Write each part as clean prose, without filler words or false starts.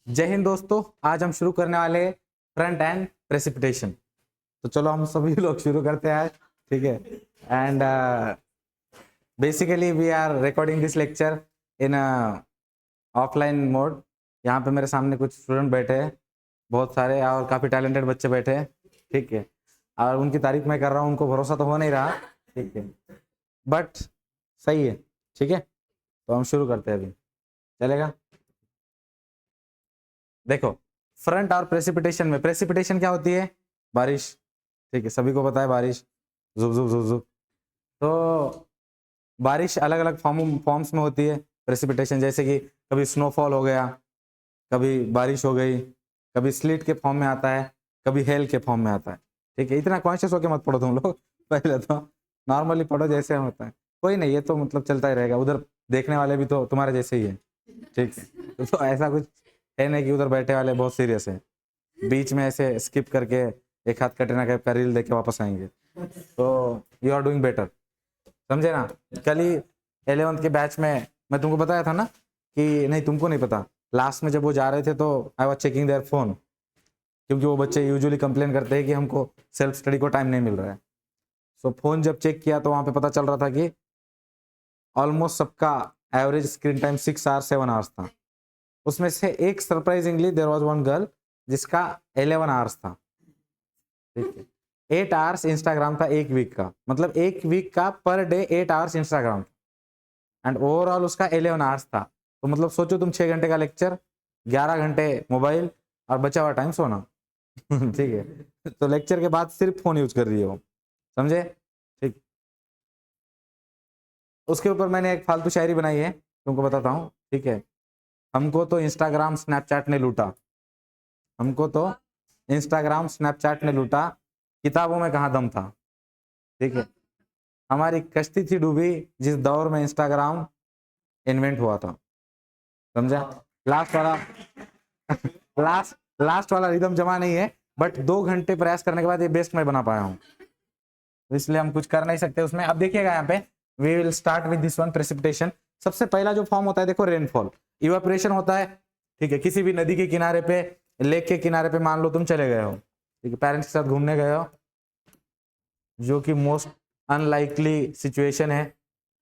जय हिंद दोस्तों, आज हम शुरू करने वाले फ्रंट एंड प्रेसिपिटेशन। तो चलो हम सभी लोग शुरू करते हैं आज, ठीक है। And basically we are recording this lecture in offline mode. यहाँ पे मेरे सामने कुछ स्टूडेंट बैठे हैं, बहुत सारे और काफ़ी टैलेंटेड बच्चे बैठे हैं, ठीक है। और उनकी तारीफ मैं कर रहा हूँ, उनको भरोसा तो हो नहीं रहा, ठीक है, बट सही है, ठीक है। तो हम शुरू करते हैं, अभी चलेगा। देखो, फ्रंट और प्रेसिपिटेशन में, प्रेसिपिटेशन क्या होती है? बारिश, ठीक है, सभी को पता है बारिश, जुब जुब जुब जुब। तो बारिश अलग अलग फॉर्म्स में होती है प्रेसिपिटेशन, जैसे कि कभी स्नोफॉल हो गया, कभी बारिश हो गई, कभी स्लिट के फॉर्म में आता है, कभी हेल के फॉर्म में आता है, ठीक है। इतना कॉन्शियस होके मत पढ़ो तुम लोग, पहले तो नॉर्मली पढ़ो जैसे होता है, कोई नहीं, ये तो मतलब चलता ही रहेगा। उधर देखने वाले भी तो तुम्हारे जैसे ही है, ठीक है। तो ऐसा कुछ है नहीं कि उधर बैठे वाले बहुत सीरियस है, बीच में ऐसे स्किप करके एक हाथ कटरीना कैफ का रील देख के वापस आएंगे। तो यू आर डूइंग बेटर, समझे ना। कल ही 11th के बैच में मैं तुमको बताया था ना कि नहीं, तुमको नहीं पता, लास्ट में जब वो जा रहे थे तो I was checking their phone, क्योंकि वो बच्चे यूजुअली कंप्लेन करते हैं कि हमको सेल्फ स्टडी को टाइम नहीं मिल रहा है। सो फोन जब चेक किया तो वहां पे पता चल रहा था कि ऑलमोस्ट सबका average screen time 6 hours 7 hours था। उसमें से एक surprisingly there was one girl जिसका 11 आवर्स था, ठीक है। 8 आवर्स इंस्टाग्राम था एक वीक का, मतलब एक वीक का per day 8 hours Instagram, and overall उसका 11 आवर्स था। तो मतलब सोचो तुम 6 घंटे का लेक्चर, 11 घंटे मोबाइल और बचा हुआ टाइम सोना। ठीक है, तो लेक्चर के बाद सिर्फ फोन यूज कर रही है वो, समझे, ठीक। उसके ऊपर मैंने एक फालतू शायरी बनाई है, तुमको बताता हूँ, ठीक है। हमको तो इंस्टाग्राम स्नैपचैट ने लूटा, हमको तो इंस्टाग्राम स्नैपचैट ने लूटा, किताबों में कहाँ दम था, ठीक है। हमारी कश्ती थी डूबी जिस दौर में इंस्टाग्राम इन्वेंट हुआ था, समझा। लास्ट वाला लास्ट वाला रिदम जमा नहीं है, बट 2 घंटे प्रयास करने के बाद ये बेस्ट मैं बना पाया हूँ, तो इसलिए हम कुछ कर नहीं सकते उसमें। अब देखिएगा यहाँ पे, we will start with this one, precipitation. सबसे पहला जो फॉर्म होता है, देखो, रेनफॉल। इवापोरेशन होता है, ठीक है। किसी भी नदी के किनारे पे, लेक के किनारे पे मान लो तुम चले गए हो, ठीक है, पेरेंट्स के साथ घूमने गए हो, जो कि मोस्ट अनलाइकली सिचुएशन है।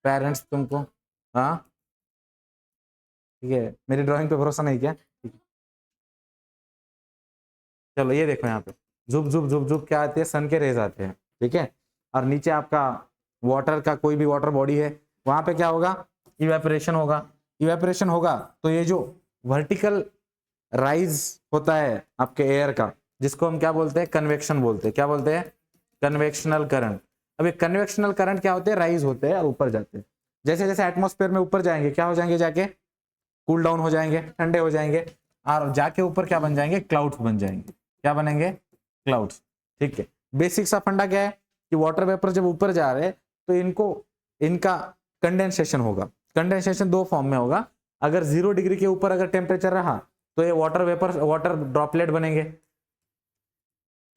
पेरेंट्स तुमको, हाँ, ठीक है, मेरी ड्राइंग पे भरोसा नहीं किया, ठीक है। चलो ये देखो, यहाँ पे झुप झुप झुप झुप क्या आती है, सन के रेज आते हैं, ठीक है। और नीचे आपका वाटर का कोई भी वाटर बॉडी है, वहां पे क्या होगा, इवेपोरेशन होगा। इवेपोरेशन होगा तो ये जो वर्टिकल राइज होता है आपके एयर का, जिसको हम क्या बोलते हैं, कन्वेक्शन बोलते हैं। क्या बोलते हैं? Convectional current. अब ये कन्वेक्शनल करंट क्या होते हैं, राइज होते हैं और ऊपर जाते हैं। जैसे जैसे एटमॉस्फेयर में ऊपर जाएंगे, क्या हो जाएंगे, जाके कूल डाउन हो जाएंगे, ठंडे हो जाएंगे, और जाके ऊपर क्या बन जाएंगे, क्लाउड्स बन जाएंगे। क्या बनेंगे? क्लाउड्स, ठीक है। बेसिक सा फंडा क्या है कि वाटर वेपर जब ऊपर जा रहे हैं तो इनका कंडेंसेशन होगा। कंडेंसेशन 2 फॉर्म में होगा। अगर 0 डिग्री के ऊपर अगर टेम्परेचर रहा तो ये वाटर ड्रॉपलेट बनेंगे,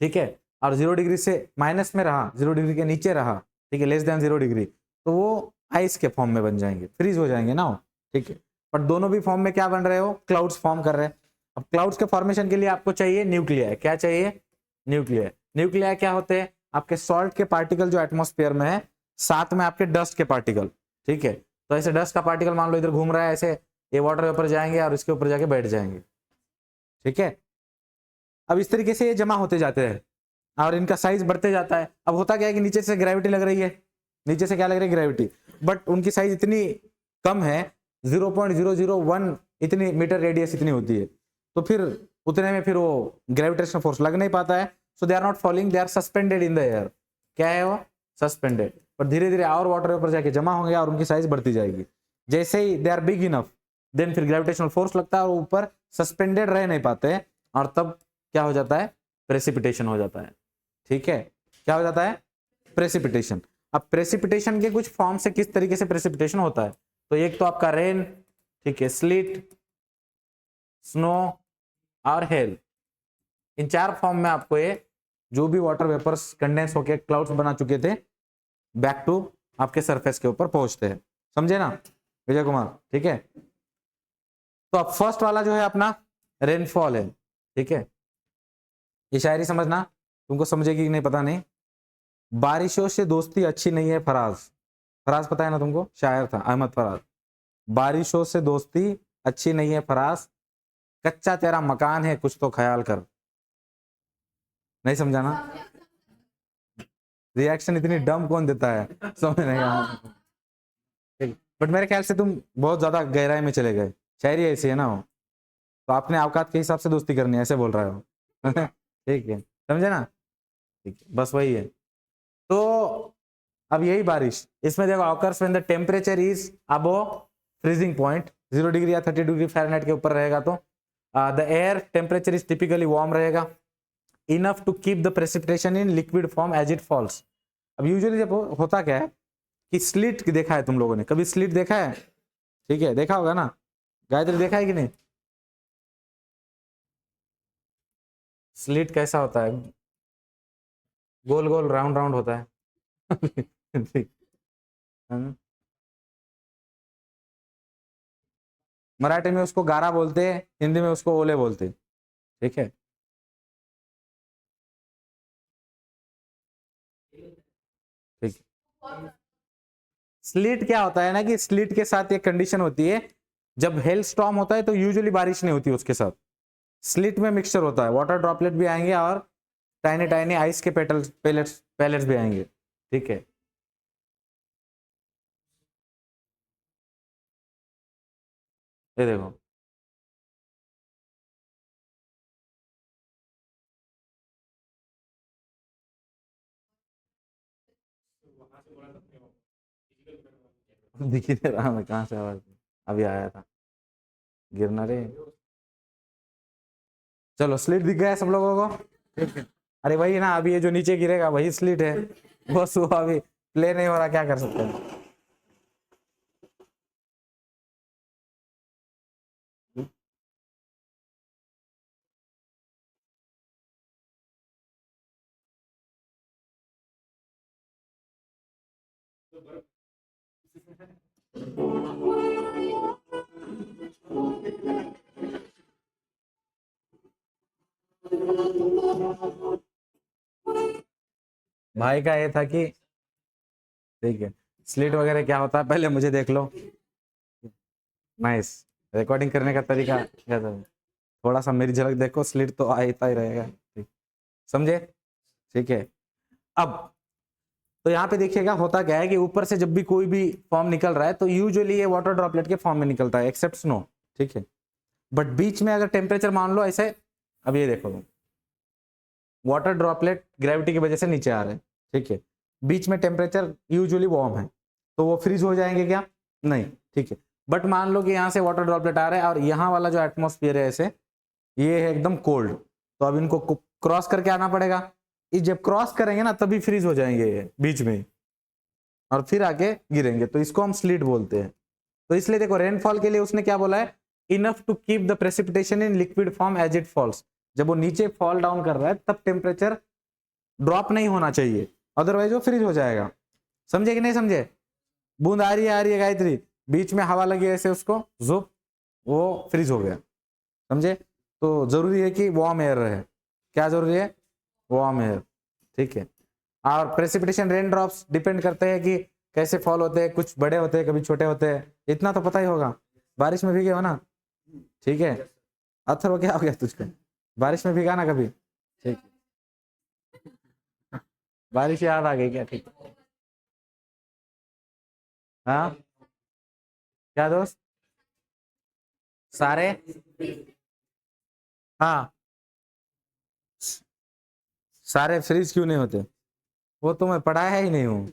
ठीक है। और 0 डिग्री से माइनस में रहा, 0 डिग्री के नीचे रहा, ठीक है, लेस देन 0 डिग्री, तो वो आइस के फॉर्म में बन जाएंगे, फ्रीज हो जाएंगे ना, ठीक है। पर दोनों भी फॉर्म में क्या बन रहे हो, क्लाउड्स फॉर्म कर रहे हैं। अब क्लाउड्स के फॉर्मेशन के लिए आपको चाहिए न्यूक्लिया। क्या चाहिए? न्यूक्लिया। न्यूक्लिया क्या होते हैं? आपके सॉल्ट के पार्टिकल जो एटमॉस्फेयर में है, साथ में आपके डस्ट के पार्टिकल, ठीक है। तो ऐसे डस्ट का पार्टिकल मान लो इधर घूम रहा है, ऐसे ये वाटर वेपर जाएंगे और इसके ऊपर जाके बैठ जाएंगे, ठीक है। अब इस तरीके से ये जमा होते जाते हैं और इनका साइज बढ़ते जाता है। अब होता क्या है कि नीचे से ग्रेविटी लग रही है, नीचे से क्या लग रही है, ग्रेविटी, बट उनकी साइज इतनी कम है, 0.001 इतनी मीटर रेडियस इतनी होती है, तो फिर उतने में फिर वो ग्रेविटेशनल फोर्स लग नहीं पाता है। So they are not falling, they are suspended in the air. क्या है वो? सस्पेंडेड। पर धीरे धीरे और वाटर ऊपर जाके जमा होंगे और उनकी साइज बढ़ती जाएगी। जैसे ही they are big enough, then फिर ग्रेविटेशनल फोर्स लगता है और ऊपर सस्पेंडेड रह नहीं पाते हैं, और तब क्या हो जाता है, प्रेसिपिटेशन हो जाता है, ठीक है। क्या हो जाता है? प्रेसिपिटेशन। अब प्रेसिपिटेशन के कुछ फॉर्म से किस तरीके से प्रेसिपिटेशन होता है, तो एक तो आपका रेन, ठीक है, स्लिट, स्नो और हेल। इन 4 फॉर्म में आपको ये जो भी वाटर वेपर्स कंडेंस होके क्लाउड्स बना चुके थे, बैक टू आपके सरफेस के ऊपर पहुंचते हैं, समझे ना विजय कुमार, ठीक है। तो अब फर्स्ट वाला जो है अपना रेनफॉल है, ठीक है। ये शायरी समझना, तुमको समझेगी कि नहीं पता नहीं। बारिशों से दोस्ती अच्छी नहीं है फराज, फराज पता है ना तुमको, शायर था अहमद फराज। बारिशों से दोस्ती अच्छी नहीं है फराज, कच्चा तेरा मकान है कुछ तो ख्याल कर। नहीं समझा ना? रिएक्शन इतनी डम कौन देता है, समझ नहीं आया। बट मेरे ख्याल से तुम बहुत ज्यादा गहराई में चले गए, शायरी ऐसी है ना वो, तो आपने औकात के हिसाब से दोस्ती करनी है, ऐसे बोल रहे हो। ठीक है, समझे ना? ठीक है, बस वही है। तो अब यही बारिश, इसमें देखो occurs when the temperature is above freezing point, 0 degree या 30 डिग्री फ़ारेनहाइट के ऊपर रहेगा तो the air temperature is typically warm रहेगा, enough to keep the precipitation in liquid form as it falls. अब यूजुअली जब होता क्या है कि स्लिट देखा है तुम लोगों ने, कभी स्लिट देखा है? ठीक है, देखा होगा ना, गायत्री देखा है कि नहीं? स्लिट कैसा होता है? गोल गोल राउंड राउंड होता है। मराठी में उसको गारा बोलते हैं, हिंदी में उसको ओले बोलते हैं, ठीक है। ठीक, स्लिट क्या होता है ना कि स्लिट के साथ एक कंडीशन होती है, जब हेल स्टॉर्म होता है तो यूजुअली बारिश नहीं होती उसके साथ, स्लिट में मिक्सचर होता है, वाटर ड्रॉपलेट भी आएंगे और टाइनी टाइनी आइस के पेटल्स पैलेट्स भी आएंगे, ठीक है। ये देखो, दिख ही नहीं रहा, मैं कहाँ से आवाज अभी आया था, गिरना रे। चलो स्लिट दिख गया सब लोगों को, ठीक है। अरे वही ना, अभी ये जो नीचे गिरेगा वही स्लिट है, बस वो अभी प्ले नहीं हो रहा, क्या कर सकते हैं। भाई का ये था कि ठीक है, स्लिट वगैरह क्या होता है पहले मुझे देख लो। नाइस, रिकॉर्डिंग करने का तरीका क्या था? थोड़ा सा मेरी झलक देखो, स्लिट तो आता ही रहेगा, ठीक, समझे? ठीक है। अब तो यहाँ पे देखिएगा होता क्या है कि ऊपर से जब भी कोई भी फॉर्म निकल रहा है तो यूजुअली ये वाटर ड्रॉपलेट के फॉर्म में निकलता है, एक्सेप्ट स्नो, ठीक है। बट बीच में अगर टेम्परेचर मान लो ऐसे, अब ये देखो वाटर ड्रॉपलेट ग्रेविटी की वजह से नीचे आ रहे हैं, ठीक है, बीच में टेम्परेचर यूजुअली वार्म है, तो वो फ्रीज हो जाएंगे क्या? नहीं, ठीक है। बट मान लो कि यहाँ से वाटर ड्रॉपलेट आ रहे हैं और यहाँ वाला जो एटमोस्फियर है ऐसे, ये है एकदम कोल्ड, तो अब इनको क्रॉस करके आना पड़ेगा, ये जब क्रॉस करेंगे ना तभी फ्रीज हो जाएंगे ये बीच में, और फिर आके गिरेंगे, तो इसको हम स्लिट बोलते हैं। तो इसलिए देखो रेनफॉल के लिए उसने क्या बोला है, enough to keep the precipitation in liquid form as it falls, जब वो नीचे फॉल डाउन कर रहा है तब टेम्परेचर ड्रॉप नहीं होना चाहिए, अदरवाइज वो फ्रीज हो जाएगा। समझे कि नहीं समझे? बूंद आ रही है गायत्री, बीच में हवा लगी ऐसे उसको जुप, वो फ्रीज हो गया, समझे? तो जरूरी है कि वार्म एयर रहे, क्या जरूरी है? वार्म एयर, ठीक है। और प्रेसिपिटेशन रेन ड्रॉप्स डिपेंड करते हैं कि कैसे फॉल होते हैं, कुछ बड़े होते हैं कभी छोटे होते हैं, इतना तो पता ही होगा, बारिश में भीगे हो ना, ठीक है। अथर्व क्या हो गया तुझको, बारिश में भीगा ना कभी? ठीक, बारिश याद आ गई क्या? ठीक, हाँ क्या दोस्त, सारे, हाँ सारे फ्रीज क्यों नहीं होते, वो तो मैं पढ़ाया ही नहीं हूँ।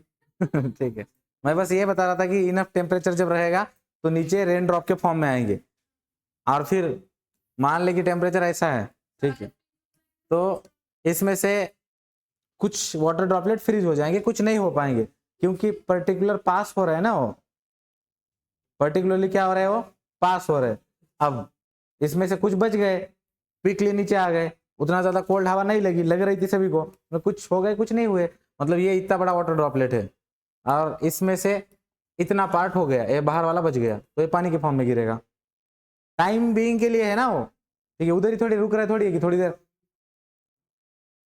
ठीक है, मैं बस ये बता रहा था कि इनफ टेम्परेचर जब रहेगा तो नीचे रेन ड्रॉप के फॉर्म में आएंगे, और फिर मान ले कि टेम्परेचर ऐसा है, ठीक है, तो इसमें से कुछ वाटर ड्रॉपलेट फ्रीज हो जाएंगे, कुछ नहीं हो पाएंगे, क्योंकि पर्टिकुलर पास हो रहे हैं ना, वो पर्टिकुलरली क्या हो रहा है, वो पास हो रहे हैं। अब इसमें से कुछ बच गए, क्विकली नीचे आ गए, उतना ज्यादा कोल्ड हवा नहीं लगी, लग रही थी सभी को, तो कुछ हो गए कुछ नहीं हुए, मतलब ये इतना बड़ा वाटर ड्रॉपलेट है और इसमें से इतना पार्ट हो गया, ये बाहर वाला बच गया, तो ये पानी के फॉर्म में गिरेगा, टाइम बीइंग के लिए है ना वो, ठीक है, उधर ही थोड़ी रुक रहा है, थोड़ी है कि थोड़ी देर।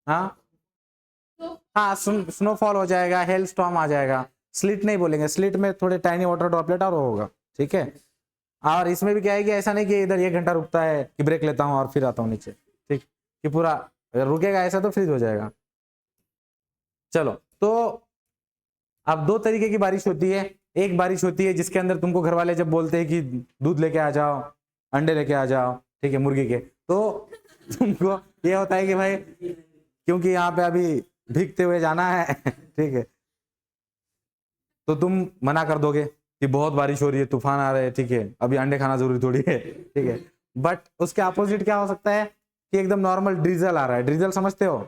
हाँ हाँ, स्नोफॉल हो जाएगा, हेल स्टॉर्म आ जाएगा। स्लिट नहीं बोलेंगे, स्लिट में थोड़े टाइनी वाटर ड्रॉपलेट और होगा, ठीक है। और इसमें भी क्या है कि ऐसा नहीं कि इधर 1 घंटा रुकता है कि ब्रेक लेता हूँ और फिर आता हूँ नीचे, ठीक, कि पूरा अगर रुकेगा ऐसा तो फ्रीज हो जाएगा। चलो, तो अब 2 तरीके की बारिश होती है। एक बारिश होती है जिसके अंदर तुमको घर वाले जब बोलते हैं कि दूध लेके आ जाओ, अंडे लेके आ जाओ, ठीक है, मुर्गी के, तो तुमको ये होता है कि भाई क्योंकि यहाँ पे अभी भीगते हुए जाना है ठीक है, तो तुम मना कर दोगे कि बहुत बारिश हो रही है, तूफान आ रहे हैं, ठीक है, अभी अंडे खाना जरूरी थोड़ी है, ठीक है। बट उसके अपोजिट क्या हो सकता है कि एकदम नॉर्मल ड्रिजल आ रहा है, ड्रिजल समझते हो,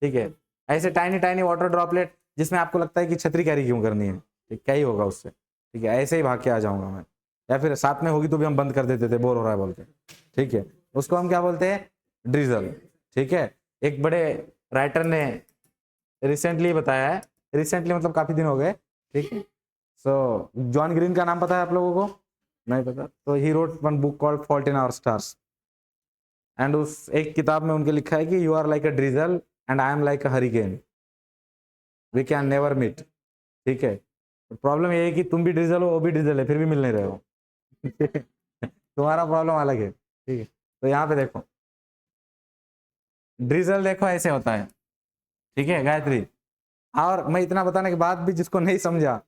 ठीक है, ऐसे टाइनी टाइनी वाटर ड्रॉपलेट जिसमें आपको लगता है कि छतरी कैरी क्यों करनी है, ठीक, क्या ही होगा उससे, ठीक है, ऐसे ही भाग के आ जाऊंगा मैं, या फिर साथ में होगी तो भी हम बंद कर देते थे, बोर हो रहा है बोल के, ठीक है, उसको हम क्या बोलते हैं, ड्रिजल, ठीक है। एक बड़े राइटर ने रिसेंटली बताया है, रिसेंटली मतलब काफी दिन हो गए, ठीक है। सो जॉन ग्रीन का नाम पता है आप लोगों को? नहीं पता? तो he wrote one book called fault in our stars, and उस एक किताब में उनके लिखा है कि you are like a drizzle and I am like a hurricane, we can never meet, ठीक है। प्रॉब्लम ये है कि तुम भी ड्रिजल हो, वो भी ड्रिजल है, फिर भी मिल नहीं रहे हो तुम्हारा प्रॉब्लम अलग है, ठीक है। तो यहाँ पे देखो, ड्रिजल देखो ऐसे होता है, ठीक है गायत्री, और मैं इतना बताने के बाद भी जिसको नहीं समझा,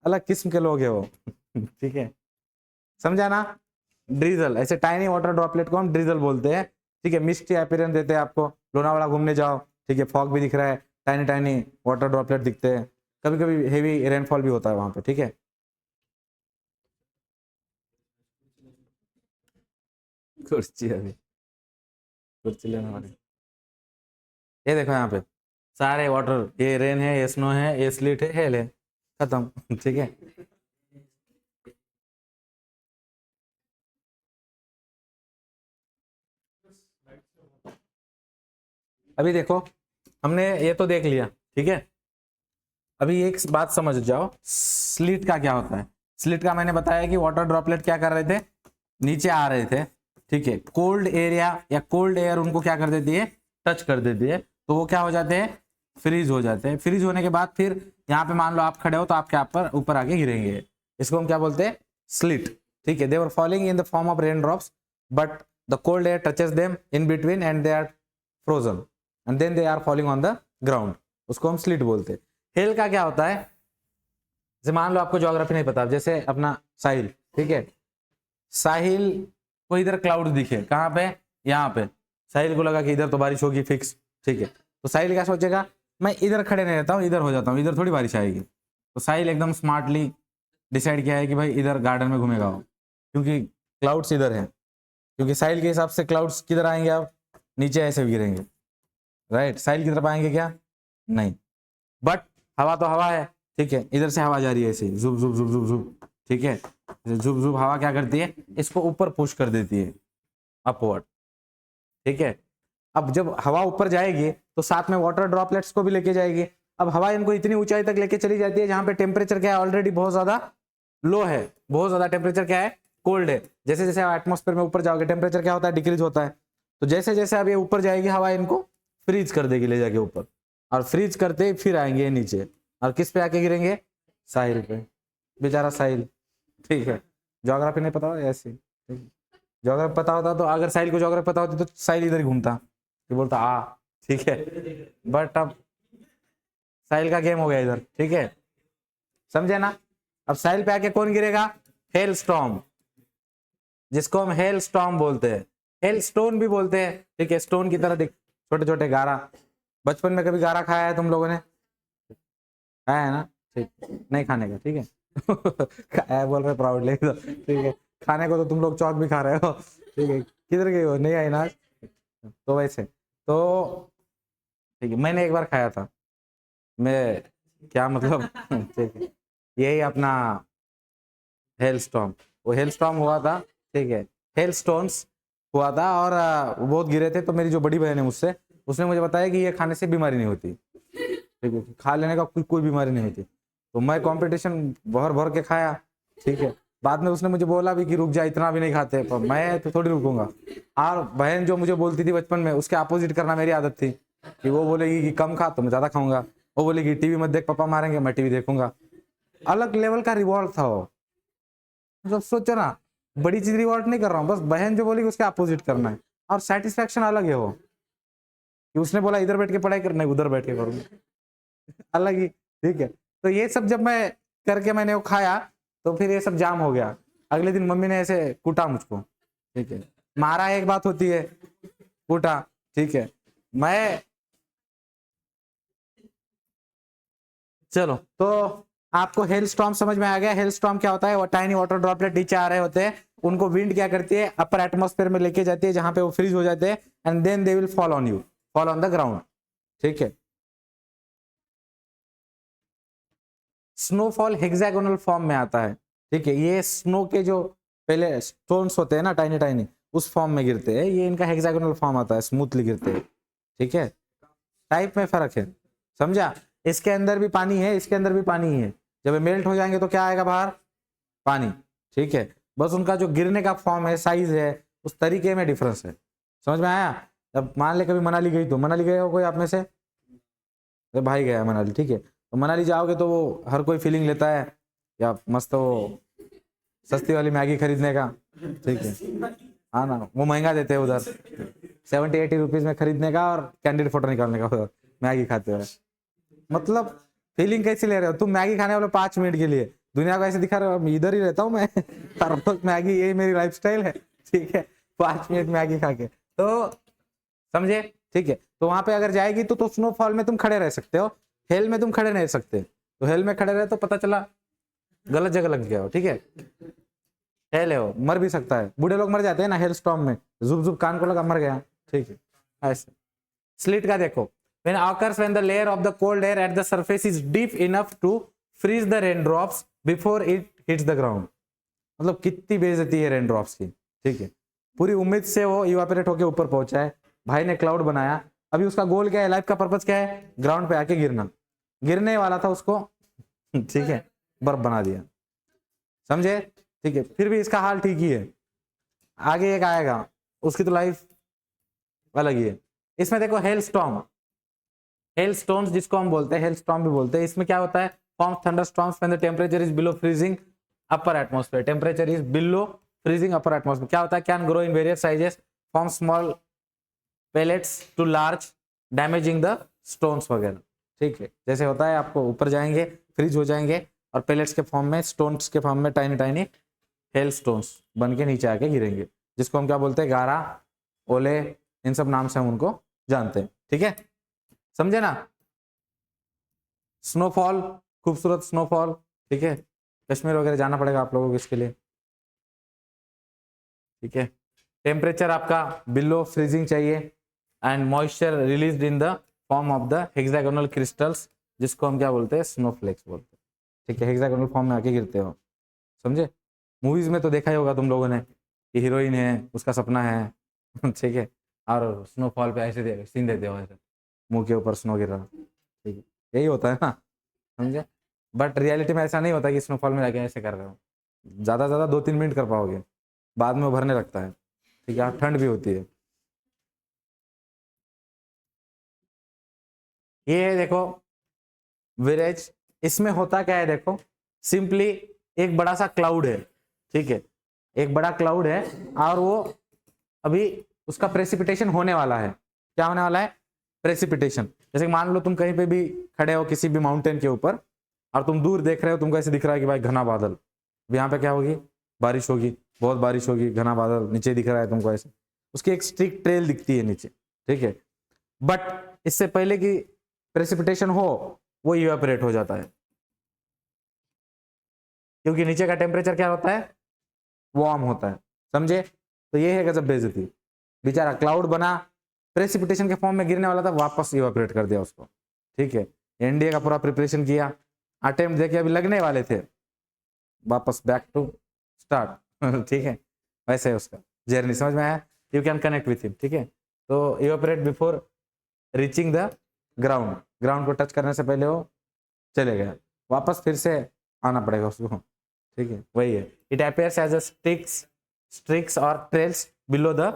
अलग किस्म के लोग है वो ठीक है, समझा ना। ड्रिजल, ऐसे टाइनी वाटर ड्रॉपलेट को हम ड्रिजल बोलते हैं, ठीक है। मिस्टी अपीयरेंस देते हैं आपको, लोनावाला घूमने जाओ, ठीक है, फॉग भी दिख रहा है, टाइनी टाइनी वाटर ड्रॉपलेट दिखते हैं, कभी कभी हेवी रेनफॉल भी होता है वहां पे, ठीक है। कुर्सी अभी कुर्सी लेने वाले, ये देखो यहाँ पे सारे वाटर, ये रेन है, ये स्नो है, ये स्लिट है, हेल है, खत्म ठीक है। अभी देखो, हमने ये तो देख लिया, ठीक है। अभी एक बात समझ जाओ, स्लिट का क्या होता है। स्लिट का मैंने बताया कि वाटर ड्रॉपलेट क्या कर रहे थे, नीचे आ रहे थे, ठीक है, कोल्ड एरिया या कोल्ड एयर उनको क्या कर देती है, टच कर देती है, तो वो क्या हो जाते हैं, फ्रीज हो जाते हैं। फ्रीज होने के बाद फिर यहाँ पे मान लो आप खड़े हो तो आपके आप ऊपर आके गिरेंगे, इसको हम क्या बोलते हैं, स्लिट, ठीक है। They were falling in the form of rain drops, but the cold air touches them in between and they are frozen and then they are falling on the ground, उसको हम स्लिट बोलते हैं। Hello का क्या होता है, जैसे मान लो आपको ज्योग्राफी नहीं पता, जैसे अपना साहिल, ठीक है, साहिल को इधर क्लाउड दिखे, कहाँ पे, यहाँ पे, साहिल को लगा कि इधर तो बारिश होगी फिक्स, ठीक है, तो साहिल क्या सोचेगा, मैं इधर खड़े नहीं रहता हूँ, इधर हो जाता हूँ, इधर थोड़ी बारिश आएगी। तो साहिल एकदम स्मार्टली डिसाइड किया है कि भाई इधर गार्डन में घूमेगा वो, क्योंकि क्लाउड्स इधर है, क्योंकि साहिल के हिसाब से क्लाउड्स किधर आएंगे, आप नीचे ऐसे गिरेंगे, राइट, साहिल की तरफ आएंगे क्या, नहीं, बट हवा तो हवा है, ठीक है, इधर से हवा जा रही है ऐसे जुब जुब जुब जुब जुब, ठीक है, जुब जुब हवा क्या करती है, इसको ऊपर पुश कर देती है, अपवर्ड, ठीक है। अब जब हवा ऊपर जाएगी तो साथ में वाटर ड्रॉपलेट्स को भी लेके जाएगी। अब हवा इनको इतनी ऊंचाई तक लेके चली जाती है जहां पे टेम्परेचर क्या है, ऑलरेडी बहुत ज्यादा लो है, बहुत ज्यादा टेम्परेचर क्या है, कोल्ड है। जैसे जैसे आप एटमोस्फेयर में ऊपर जाओगे टेम्परेचर क्या होता है, डिक्रीज होता है। तो जैसे जैसे अब ये ऊपर जाएगी हवा इनको फ्रीज कर देगी ले जाके ऊपर, और फ्रीज करते ही फिर आएंगे नीचे, और किस पे आके गिरेंगे, साहिल पे, बेचारा साहिल, ठीक है। ज्योग्राफी नहीं पता ऐसे, ज्योग्राफी पता होता तो, अगर साहिल को ज्योग्राफी पता होती तो साहिल इधर ही घूमता, कि बोलता आ, ठीक है, बट अब साहिल का गेम हो गया इधर, ठीक है, समझे ना। अब साहिल पे आके कौन गिरेगा, हेल स्टॉर्म, जिसको हम हेल स्टॉर्म बोलते हैं, हेल स्टोन भी बोलते हैं, ठीक है, स्टोन की तरह दिख, छोटे छोटे गारा। बचपन में कभी गारा खाया है तुम लोगों ने, खाया है ना, ठीक, नहीं खाने का, ठीक है खाया बोल रहे प्राउडली, ठीक है, खाने को तो तुम लोग चौक भी खा रहे हो, ठीक है, किधर गए हो, नहीं आई ना, तो वैसे, तो ठीक है, मैंने एक बार खाया था, मैं क्या मतलब ठीक है, यही अपना हेल स्टॉर्म, वो हेल स्टॉर्म हुआ था, ठीक है, हेल स्टोन्स हुआ था, और वो बहुत गिरे थे। तो मेरी जो बड़ी बहन है मुझसे, उसने मुझे बताया कि ये खाने से बीमारी नहीं होती, ठीक है, खा लेने का कोई बीमारी नहीं होती। तो मैं कंपटीशन भर भर के खाया, ठीक है, बाद में उसने मुझे बोला भी कि रुक जा, इतना भी नहीं खाते, पर मैं तो थोड़ी रुकूंगा। और बहन जो मुझे बोलती थी बचपन में, उसके अपोजिट करना मेरी आदत थी कि वो बोलेगी कि कम खा तो मैं ज्यादा खाऊंगा, वो बोलेगी टीवी मत देख पापा मारेंगे, मैं टीवी देखूंगा। अलग लेवल का रिवॉर्ड था वो। मतलब सोचो ना, बड़ी चीज रिवॉर्ड नहीं कर रहा हूँ, बस बहन जो बोलेगी उसके अपोजिट करना है, और सेटिस्फेक्शन अलग है वो, कि उसने बोला इधर बैठ के पढ़ाई करना है, उधर बैठ के करूंगा, अलग ही। ठीक है, तो ये सब जब मैं करके मैंने वो खाया, तो फिर ये सब जाम हो गया। अगले दिन मम्मी ने ऐसे कूटा मुझको, ठीक है, मारा एक बात होती है, कूटा, ठीक है। मैं चलो, तो आपको हेल स्टॉर्म समझ में आ गया। हेल स्टॉर्म क्या होता है? वो टाइनी वाटर ड्रॉपलेट नीचे आ रहे होते हैं, उनको विंड क्या करती है, अपर एटमॉस्फेयर में लेके जाती है, जहां पे वो फ्रीज हो जाते हैं, and then they will fall on you, fall on the ground. ठीक है, स्नोफॉल हेक्सागोनल फॉर्म में आता है। ठीक है, ये स्नो के जो पहले स्टोन्स होते हैं ना, टाइनी टाइनी, उस फॉर्म में गिरते हैं, ये इनका हेक्सागोनल फॉर्म आता है, स्मूथली गिरते हैं। ठीक है, टाइप में फर्क है, समझा? इसके अंदर भी पानी है, इसके अंदर भी पानी है, जब मेल्ट हो जाएंगे तो क्या आएगा बाहर? पानी। ठीक है, बस उनका जो गिरने का फॉर्म है, साइज है, उस तरीके में डिफरेंस है। समझ में आया? अब मान ले कभी मनाली गई, तो मनाली गए हो कोई आप में से? अरे भाई गया है मनाली, ठीक है, तो मनाली जाओगे तो वो हर कोई फीलिंग लेता है या मस्त वो सस्ती वाली मैगी खरीदने का। ठीक है, हाँ ना, वो महंगा देते हैं उधर, 70-80 रुपीज में खरीदने का और कैंडिड फोटो निकालने का उधर मैगी खाते हुए। मतलब फीलिंग कैसी ले रहे हो तुम? मैगी खाने वाले 5 मिनट के लिए दुनिया को ऐसे दिखा रहे हो इधर ही रहता हूँ मैं हर रोज मैगी, यही मेरी लाइफस्टाइल है। ठीक है, 5 मिनट मैगी खा के, तो समझे? ठीक है, तो वहां पे अगर जाएगी तो स्नोफॉल में तुम खड़े रह सकते हो, हेल में तुम खड़े नहीं रह सकते। तो हेल में खड़े रहे तो पता चला गलत जगह लग गया हो। ठीक है, हेल है वो, मर भी सकता है, बूढ़े लोग मर जाते हैं ना हेल स्टॉर्म में, जुब जुब कान को लगा मर गया। ठीक है, ऐसे। स्लिट का देखो, when occurs when the layer of the cold air at the surface is deep enough to freeze the raindrops before it hits the ground। मतलब कितनी बेइज्जती है रेनड्रॉप्स की। ठीक है, पूरी उम्मीद से वो इवापोरेट होके ऊपर पहुंचा है, भाई ने क्लाउड बनाया, अभी उसका गोल क्या है, लाइफ का पर्पस क्या है? ग्राउंड पे आके गिरना, गिरने वाला था उसको ठीक है, बर्फ बना दिया। समझे? ठीक है, फिर भी इसका हाल ठीक ही है, आगे एक आएगा उसकी तो लाइफ अलग ही है। इसमें देखो हेल स्टॉर्म, हेल स्टोन्स जिसको हम बोलते हैं, हेल स्टॉर्म भी बोलते हैं, इसमें क्या होता है? Form thunderstorms when the temperature is below freezing upper atmosphere, temperature is below freezing upper atmosphere. क्या होता है? Can grow in various sizes, form small pellets to large, damaging the stones वगैरह। ठीक है, जैसे होता है आपको ऊपर जाएंगे, फ्रीज हो जाएंगे, और पेलेट्स के फॉर्म में, स्टोन्स के फॉर्म में टाइनी टाइनी हेल स्टोन्स बन के नीचे आके गिरेंगे, जिसको हम क्या बोलते हैं? गारा, ओले, इन सब नाम से हम उनको जानते हैं। ठीक है, समझे ना? स्नोफॉल, खूबसूरत स्नोफॉल। ठीक है, कश्मीर वगैरह जाना पड़ेगा आप लोगों को इसके लिए। ठीक है, टेम्परेचर आपका बिलो फ्रीजिंग चाहिए, and moisture released in the form of the hexagonal crystals, जिसको हम क्या बोलते हैं? स्नोफ्लेक्स बोलते हैं। ठीक है, हेक्सागोनल फॉर्म में आके गिरते हो, समझे? मूवीज में तो देखा ही होगा तुम लोगों ने कि हीरोइन है, उसका सपना है ठीक है, और स्नोफॉल पे ऐसे सीन देते हो, ऐसे मुंह के ऊपर स्नो गिर रहा। ठीक है, यही होता है ना, समझे? बट रियलिटी में ऐसा नहीं होता कि स्नोफॉल में जाके ऐसे कर रहे हो, ज्यादा से ज्यादा 2-3 मिनट कर पाओगे, बाद में उभरने लगता है। ठीक है, ठंड भी होती है। ये देखो विलेज, इसमें होता क्या है देखो, सिंपली एक बड़ा सा क्लाउड है। ठीक है, एक बड़ा क्लाउड है, और वो अभी उसका प्रेसिपिटेशन होने वाला है। क्या होने वाला है? प्रेसिपिटेशन। जैसे मान लो तुम कहीं पे भी खड़े हो किसी भी माउंटेन के ऊपर, और तुम दूर देख रहे हो, तुमको ऐसे दिख रहा है कि भाई घना बादल, यहाँ पे क्या होगी? बारिश होगी, बहुत बारिश होगी, घना बादल नीचे दिख रहा है तुमको ऐसे, उसकी एक स्ट्रिक्ट ट्रेल दिखती है नीचे। ठीक है, बट इससे पहले कि प्रेसिपिटेशन हो, वो इवेपोरेट हो जाता है, क्योंकि नीचे का टेम्परेचर क्या होता है? वार्म होता है। समझे? तो ये है गजब बेइज्जती, बेचारा क्लाउड बना, प्रेसिपिटेशन के फॉर्म में गिरने वाला था, वापस इवेपोरेट कर दिया उसको। ठीक है, एनडीए का पूरा प्रिपरेशन किया, अटेम्प्ट देखिए अभी लगने वाले थे, वापस बैक टू स्टार्ट ठीक है, वैसे है उसका जर्नी। समझ में आया? You can connect with him. ठीक है, तो evaporate before reaching the ground, ground को टच करने से पहले वो चले गया, वापस फिर से आना पड़ेगा उसको। ठीक है, वही है। इट अपेयर्स एज अ स्ट्रिक्स और trails below the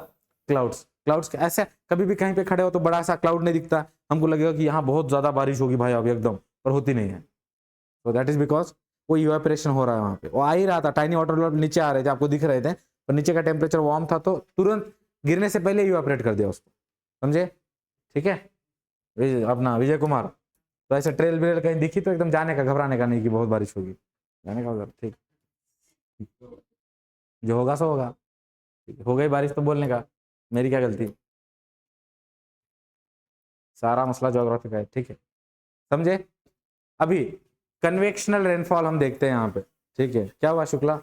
clouds. Clouds ऐसे कभी भी कहीं पे खड़े हो तो बड़ा सा क्लाउड नहीं दिखता, हमको लगेगा कि यहाँ बहुत ज्यादा बारिश होगी भाई अभी एकदम, पर होती नहीं है। तो दैट इज बिकॉज वो इवेपोरेशन हो रहा है वहां पे। वो आ ही रहा था, टाइनी वाटर नीचे आ रहे थे, आपको दिख रहे थे, पर नीचे का टेम्परेचर वार्म था तो तुरंत गिरने से पहले इवेपोरेट कर दिया उसको, समझे? ठीक है, अपना विजय कुमार। तो ऐसे ट्रेल ब्रेल कहीं दिखी तो एकदम जाने का, घबराने का नहीं कि बहुत बारिश होगी, जाने का उधर। ठीक, जो होगा सो होगा। हो गई बारिश तो बोलने का, मेरी क्या गलती? सारा मसला ज्योग्राफी का है, ठीक है, समझे? अभी कन्वेक्शनल रेनफॉल हम देखते हैं यहाँ पे, ठीक है। क्या हुआ शुक्ला?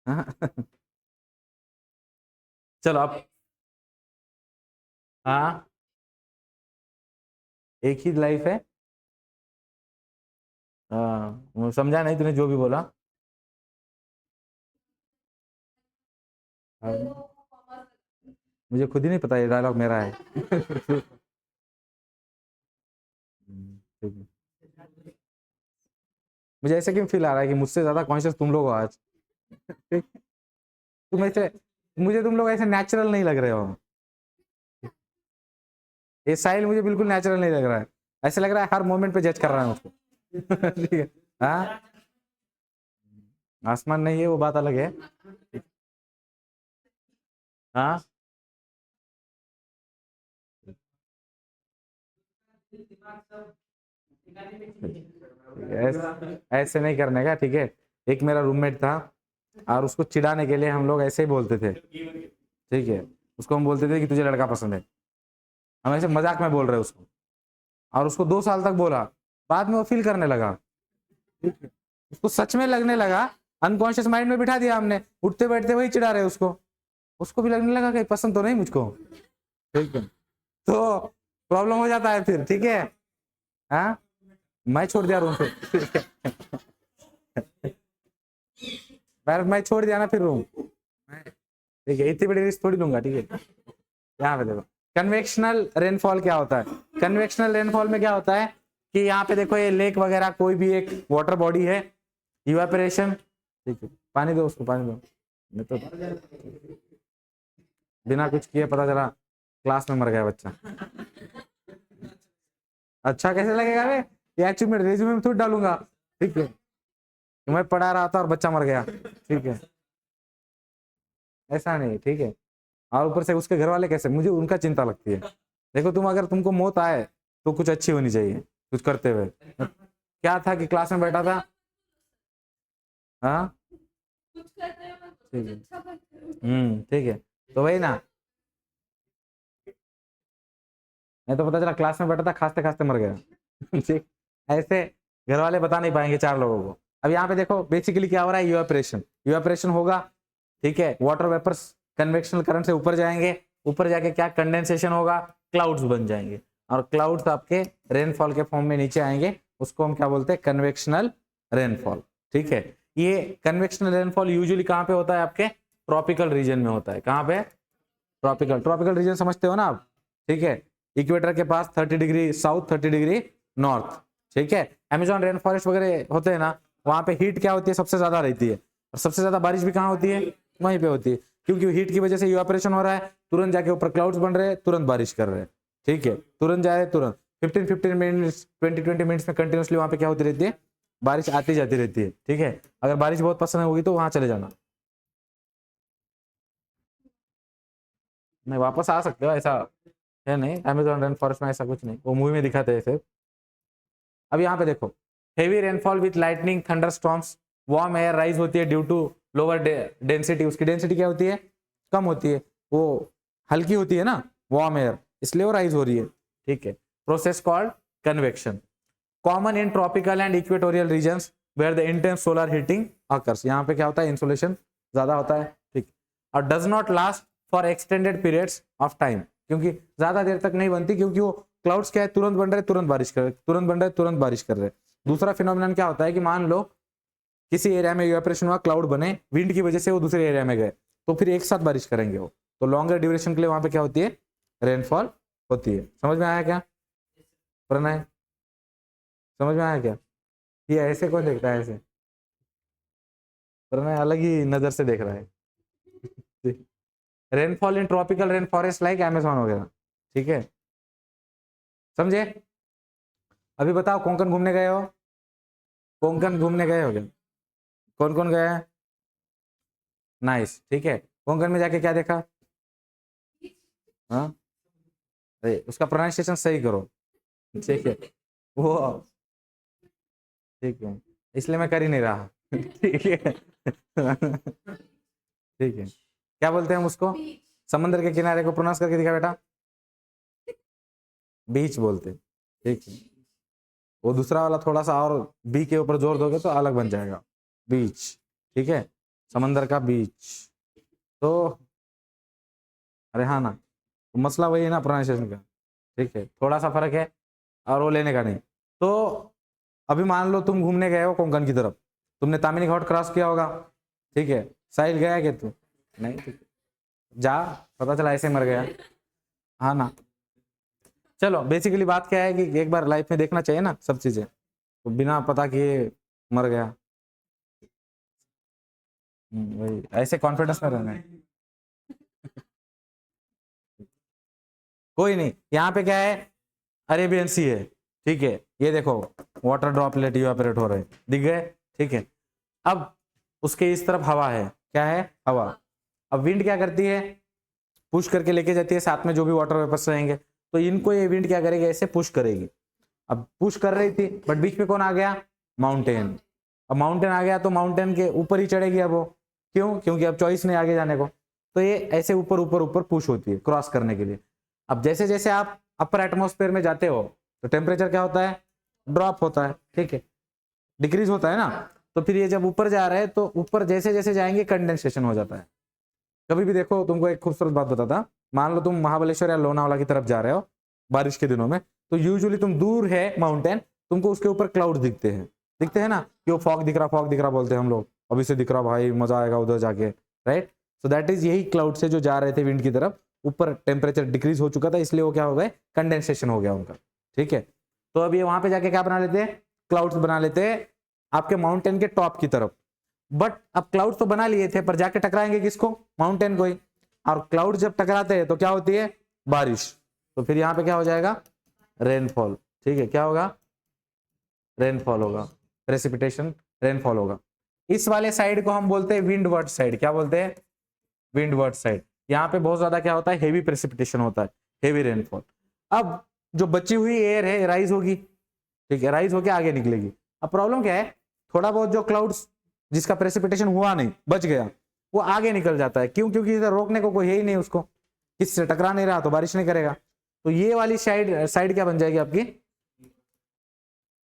हाँ? चलो अब, हाँ, एक ही लाइफ है। हाँ, समझा नहीं तूने जो भी बोला। मुझे खुद ही नहीं पता ये डायलॉग मेरा है। ठीक है। मुझे ऐसे क्यों फील आ रहा है कि मुझसे ज्यादा कॉन्शियस तुम लोग हो आज। ठीक? तुम ऐसे, मुझे तुम लोग ऐसे नेचुरल नहीं लग रहे हो। ये साहिल मुझे बिल्कुल नेचुरल नहीं लग रहा है, ऐसे लग रहा है हर मोमेंट पे जज कर रहा है मुझको। ठीक है, हाँ, आसमान नहीं है वो बात अलग है। हाँ, ऐसे नहीं करने का, ठीक है। एक मेरा रूममेट था और उसको चिढ़ाने के लिए हम लोग ऐसे ही बोलते थे, ठीक है। उसको हम बोलते थे कि तुझे लड़का पसंद है, हम ऐसे मजाक में बोल रहे हैं उसको, और उसको 2 साल तक बोला। बाद में वो फील करने लगा, ठीक है? उसको सच में लगने लगा, अनकॉन्शियस माइंड में बिठा दिया हमने, उठते बैठते वही चिढ़ा रहे उसको, उसको भी लगने लगा कि पसंद तो नहीं मुझको, ठीक है। तो प्रॉब्लम हो जाता है फिर, ठीक है। हाँ, मैं छोड़ दिया रूम फिर। मैं छोड़ दिया ना फिर रूम, ठीक है, इतनी बड़ी रिस्क थोड़ी लूंगा, ठीक है। यहाँ पे देखो कन्वेक्शनल रेनफॉल क्या होता है। कन्वेक्शनल रेनफॉल में क्या होता है कि यहाँ पे देखो ये लेक वगैरह कोई भी एक वाटर बॉडी है, इवेपोरेशन, ठीक है। पानी दो उसको, पानी दो, नहीं तो बिना कुछ किए पता चला क्लास में मर गया बच्चा। अच्छा कैसे लगेगा रे, ये अचीवमेंट रेज्यूमे में थोड़ी डालूंगा, ठीक है। मैं पढ़ा रहा था और बच्चा मर गया, ठीक है, ऐसा नहीं, ठीक है। और ऊपर से उसके घर वाले कैसे, मुझे उनका चिंता लगती है। देखो तुम, अगर तुमको मौत आए तो कुछ अच्छी होनी चाहिए, कुछ करते हुए। क्या था कि क्लास में बैठा था, हाँ, ठीक है, ठीक है, तो वही ना, नहीं तो पता चला क्लास में बैठा था खांसते खांसते मर गया। ठीक, ऐसे घर वाले बता नहीं पाएंगे 4 लोगों को। अब यहाँ पे देखो बेसिकली क्या हो रहा है, इवेपोरेशन, इवेपोरेशन होगा, ठीक है। वाटर वेपर्स कन्वेक्शनल करंट से ऊपर जाएंगे, ऊपर जाके क्या कंडेंसेशन होगा, क्लाउड्स बन जाएंगे, और क्लाउड्स आपके रेनफॉल के फॉर्म में नीचे आएंगे, उसको हम क्या बोलते हैं, कन्वेक्शनल रेनफॉल, ठीक है। ये कन्वेक्शनल रेनफॉल यूजुअली कहाँ पे होता है, आपके ट्रॉपिकल रीजन में होता है। कहाँ पे? ट्रॉपिकल, ट्रॉपिकल रीजन समझते हो ना आप, ठीक है। इक्वेटर के पास 30 डिग्री साउथ, 30 डिग्री नॉर्थ, ठीक है। अमेजोन रेन फॉरेस्ट वगैरह होते हैं ना, वहां पे हीट क्या होती है, सबसे ज्यादा रहती है, और सबसे ज्यादा बारिश भी कहाँ होती है, वहीं पे होती है, क्योंकि हीट की वजह से इवेपोरेशन हो रहा है, तुरंत जाके ऊपर क्लाउड्स बन रहे हैं, तुरंत बारिश कर रहे हैं, ठीक है, तुरंत जा रहे तुरंत 15-15 मिनट्स 20-20 मिनट्स में कंटिन्यूसली वहां पे क्या होती रहती है, बारिश आती जाती रहती है, ठीक है। अगर बारिश बहुत पसंद होगी तो वहां चले जाना, नहीं वापस आ सकते हो, ऐसा है नहीं, अमेजोन रेन फॉरेस्ट में ऐसा कुछ नहीं, वो मूवी में दिखाते हैं सिर्फ। अब यहाँ पे देखो, heavy rainfall with lightning thunder storms, warm air rise होती है ड्यू टू लोअर डेंसिटी, उसकी डेंसिटी क्या होती है, कम होती है, वो हल्की होती है ना वार्म एयर, इसलिए वो राइज हो रही है, ठीक है। Process called convection, common in tropical and equatorial regions where the intense solar heating occurs, यहाँ पे क्या होता है, इंसोलेशन ज्यादा होता है, ठीक, और does not last for extended periods of time, क्योंकि ज्यादा देर तक नहीं बनती, क्योंकि वो क्लाउड्स क्या है, तुरंत बन रहे तुरंत बारिश कर रहे, तुरंत बन रहे तुरंत बारिश कर रहे। दूसरा फिनोमिनन क्या होता है कि मान लो किसी एरिया में इवेपोरेशन हुआ, क्लाउड बने, विंड की वजह से वो दूसरे एरिया में गए, तो फिर एक साथ बारिश करेंगे वो, तो लॉन्गर ड्यूरेशन के लिए वहां पे क्या होती है, रेनफॉल होती है। समझ में आया क्या प्रणय, समझ में आया क्या? ये ऐसे कौन देखता है ऐसे? प्रणय अलग ही नजर से देख रहा है। Rainfall in tropical rain forest like Amazon वगैरह, ठीक है, समझे। अभी बताओ कोंकण घूमने गए हो, कोंकण घूमने गए हो क्या, कौन कौन गया है, नाइस, ठीक है, कोंकण में जाके क्या देखा, हाँ, अरे उसका प्रोनाउंसिएशन सही करो, ठीक है, वो, ठीक है, इसलिए मैं कर ही नहीं रहा। ठीक है। ठीक है, क्या बोलते हैं हम उसको, समंदर के किनारे को प्रोनाउंस करके दिखा बेटा, बीच बोलते हैं, ठीक है, वो दूसरा वाला थोड़ा सा और बी के ऊपर जोर दोगे तो अलग बन जाएगा, बीच, ठीक है, समंदर का बीच, तो अरे हाँ ना, तो मसला वही है ना प्रोनाउंसिएशन का, ठीक है, थोड़ा सा फर्क है और वो लेने का नहीं। तो अभी मान लो तुम घूमने गए हो कोंकण की तरफ, तुमने तामिनी घाट क्रॉस किया होगा, ठीक है, साहिल गया क्या तू, नहीं, ठीक है, जा, पता चला ऐसे मर गया, हाँ ना। चलो बेसिकली बात क्या है कि एक बार लाइफ में देखना चाहिए ना सब चीजें, तो बिना पता किए मर गया, वही ऐसे कॉन्फिडेंस में रहना है। कोई नहीं, यहाँ पे क्या है, अरेबियन सी है, ठीक है, ये देखो वाटर ड्रॉपलेट इवापोरेट हो रहे हैं, दिख गए, ठीक है, अब उसके इस तरफ हवा है, क्या है, हवा, अब विंड क्या करती है, पुश करके लेके जाती है साथ में जो भी वाटर वेपर्स रहेंगे, तो इनको ये विंड क्या करेगी, ऐसे पुश करेगी, अब पुश कर रही थी बट बीच में कौन आ गया, माउंटेन, अब माउंटेन आ गया तो माउंटेन के ऊपर ही चढ़ेगी अब वो, क्यों, क्योंकि अब चॉइस नहीं आगे जाने को, तो ये ऐसे ऊपर ऊपर ऊपर पुश होती है क्रॉस करने के लिए। अब जैसे जैसे आप अपर एटमॉस्फेयर में जाते हो तो टेम्परेचर क्या होता है, ड्रॉप होता है, ठीक है, डिक्रीज होता है ना, तो फिर ये जब ऊपर जा रहे हैं तो ऊपर जैसे जैसे जाएंगे कंडेंसेशन हो जाता है। कभी भी देखो, तुमको एक खूबसूरत बात बताता, मान लो तुम महाबलेश्वर या लोनावाला की तरफ जा रहे हो बारिश के दिनों में, तो यूजुअली तुम दूर है माउंटेन, तुमको उसके ऊपर क्लाउड दिखते हैं, दिखते हैं ना, कि वो फॉग दिख रहा, फॉग दिख रहा बोलते हैं हम लोग, अभी से दिख रहा भाई, मजा आएगा उधर जाके, राइट, सो दैट इज यही क्लाउड से जो जा रहे थे विंड की तरफ, ऊपर टेम्परेचर डिक्रीज हो चुका था, इसलिए वो क्या हो गए, कंडेंसेशन हो गया उनका, ठीक है। तो अभी वहां पे जाके क्या बना लेते हैं, क्लाउड्स बना लेते हैं आपके माउंटेन के टॉप की तरफ, बट अब क्लाउड तो बना लिए थे पर जाके टकराएंगे किसको, माउंटेन को ही, और क्लाउड जब टकराते हैं तो क्या होती है, बारिश, तो फिर यहाँ पे क्या हो जाएगा, रेनफॉल, ठीक है, क्या होगा, रेनफॉल होगा, प्रेसिपिटेशन, रेनफॉल होगा। इस वाले साइड को हम बोलते हैं विंडवर्ड साइड, क्या बोलते हैं, विंडवर्ड साइड, यहाँ पे बहुत ज्यादा क्या होता है, हेवी प्रेसिपिटेशन होता है, हेवी रेनफॉल। अब जो बची हुई एयर है राइज होगी, ठीक है, राइज होके आगे निकलेगी। अब प्रॉब्लम क्या है, थोड़ा बहुत जो क्लाउड्स जिसका प्रेसिपिटेशन हुआ नहीं, बच गया, वो आगे निकल जाता है, क्यों, क्योंकि इधर रोकने को कोई है ही नहीं उसको, किससे टकरा नहीं रहा तो बारिश नहीं करेगा, तो ये वाली साइड साइड क्या बन जाएगी आपकी,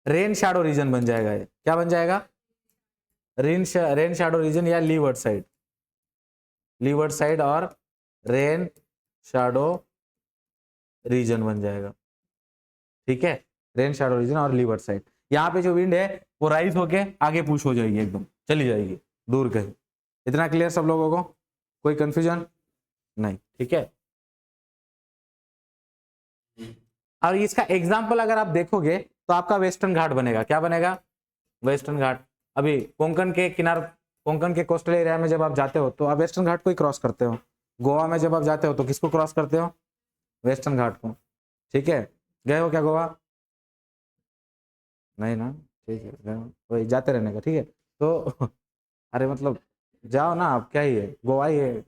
रेन शैडो रीजन बन जाएगा, ये क्या बन जाएगा, रेन शैडो रीजन या लीवर्ड साइड, लीवर्ड साइड और रेन शैडो रीजन बन जाएगा, ठीक है, रेन शैडो रीजन और लीवर्ड साइड। यहाँ पे जो विंड है वो राइज होके आगे पुश हो जाएगी, एकदम चली जाएगी दूर कहीं। इतना क्लियर सब लोगों को, कोई कंफ्यूजन नहीं, ठीक है। और इसका एग्जाम्पल अगर आप देखोगे तो आपका वेस्टर्न घाट बनेगा, क्या बनेगा, वेस्टर्न घाट। अभी कोंकण के किनार, कोंकण के कोस्टल एरिया में जब आप जाते हो तो आप वेस्टर्न घाट को ही क्रॉस करते हो, गोवा में जब आप जाते हो तो किसको क्रॉस करते हो, वेस्टर्न घाट को, ठीक है, गए हो क्या गोवा, नहीं ना, ठीक है, वही जाते रहने का, ठीक है, तो अरे मतलब जाओ ना, आप क्या ही है, गोवा ही है,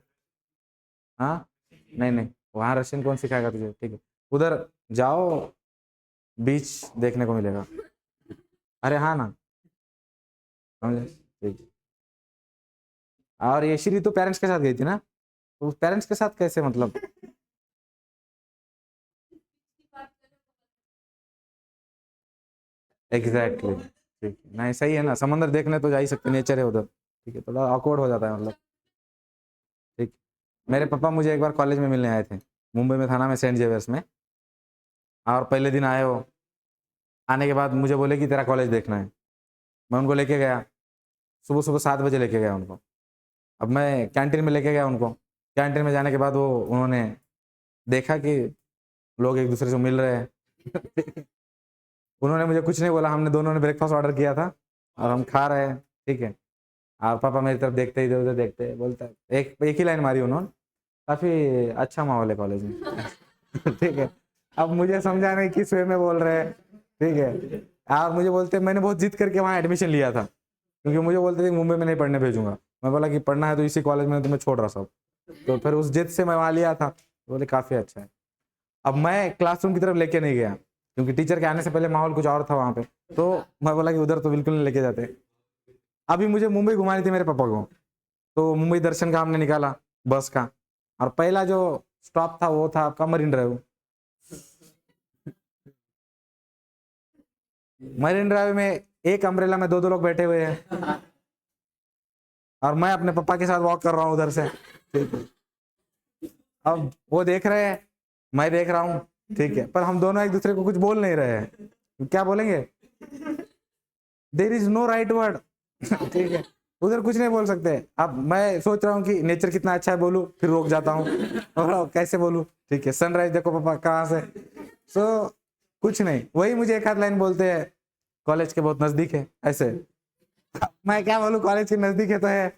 हाँ, नहीं नहीं, वहाँ रशियन कौन सिखाएगा तुझे, ठीक है, उधर जाओ, बीच देखने को मिलेगा, अरे हाँ ना, समझे, ठीक। और ये श्री तो पेरेंट्स के साथ गई थी ना, तो पेरेंट्स के साथ कैसे मतलब, एग्जैक्टली exactly. ठीक है, नहीं सही है ना, समंदर देखने तो जा ही सकते, नेचर है उधर, ठीक है, थोड़ा ऑकवर्ड हो जाता है मतलब, ठीक। मेरे पापा मुझे एक बार कॉलेज में मिलने आए थे, मुंबई में था ना, मैं सेंट जेवियर्स में, और पहले दिन आए हो, आने के बाद मुझे बोले कि तेरा कॉलेज देखना है, मैं उनको लेके गया, सुबह सुबह 7 बजे लेके गया उनको, अब मैं कैंटीन में लेके गया उनको, कैंटीन में जाने के बाद वो उन्होंने देखा कि लोग एक दूसरे से मिल रहे हैं। उन्होंने मुझे कुछ नहीं बोला, हमने दोनों ने ब्रेकफास्ट ऑर्डर किया था और हम खा रहे हैं, ठीक है, और पापा मेरी तरफ देखते इधर उधर देखते, बोलता एक एक ही लाइन मारी उन्होंने, काफी अच्छा माहौल है कॉलेज में। ठीक है, अब मुझे समझा नहीं किस वे में बोल रहे हैं, ठीक है। आप मुझे बोलते मैंने बहुत जिद करके वहाँ एडमिशन लिया था, क्योंकि मुझे बोलते थे मुंबई में नहीं पढ़ने भेजूंगा। मैं बोला कि पढ़ना है तो इसी कॉलेज में, तुम्हें छोड़ रहा सब। तो फिर उस जिद से मैं वहाँ लिया था, बोले काफी अच्छा है। अब मैं क्लासरूम की तरफ लेके नहीं गया, क्योंकि टीचर के आने से पहले माहौल कुछ और था वहाँ पे, तो मैं बोला कि उधर तो बिल्कुल नहीं लेके जाते। अभी मुझे मुंबई घुमानी थी मेरे पापा को, तो मुंबई दर्शन का हमने निकाला बस का, और पहला जो स्टॉप था वो था आपका मरीन ड्राइव। मरीन ड्राइव में एक अम्ब्रेला में दो दो लोग बैठे हुए हैं, और मैं अपने पापा के साथ वॉक कर रहा हूँ उधर से, ठीक है। अब वो देख रहे हैं, मैं देख रहा हूँ, ठीक है, पर हम दोनों एक दूसरे को कुछ बोल नहीं रहे हैं। क्या बोलेंगे? There is no right word, ठीक है, उधर कुछ नहीं बोल सकते। अब मैं सोच रहा हूँ कि नेचर कितना अच्छा है बोलूं, फिर रोक जाता हूँ और कैसे बोलूं, ठीक है, सनराइज देखो पापा कहाँ से। सो कुछ नहीं, वही मुझे एक आध लाइन बोलते हैं, कॉलेज के बहुत नजदीक है, ऐसे। मैं क्या बोलूं, कॉलेज के नजदीक है तो है।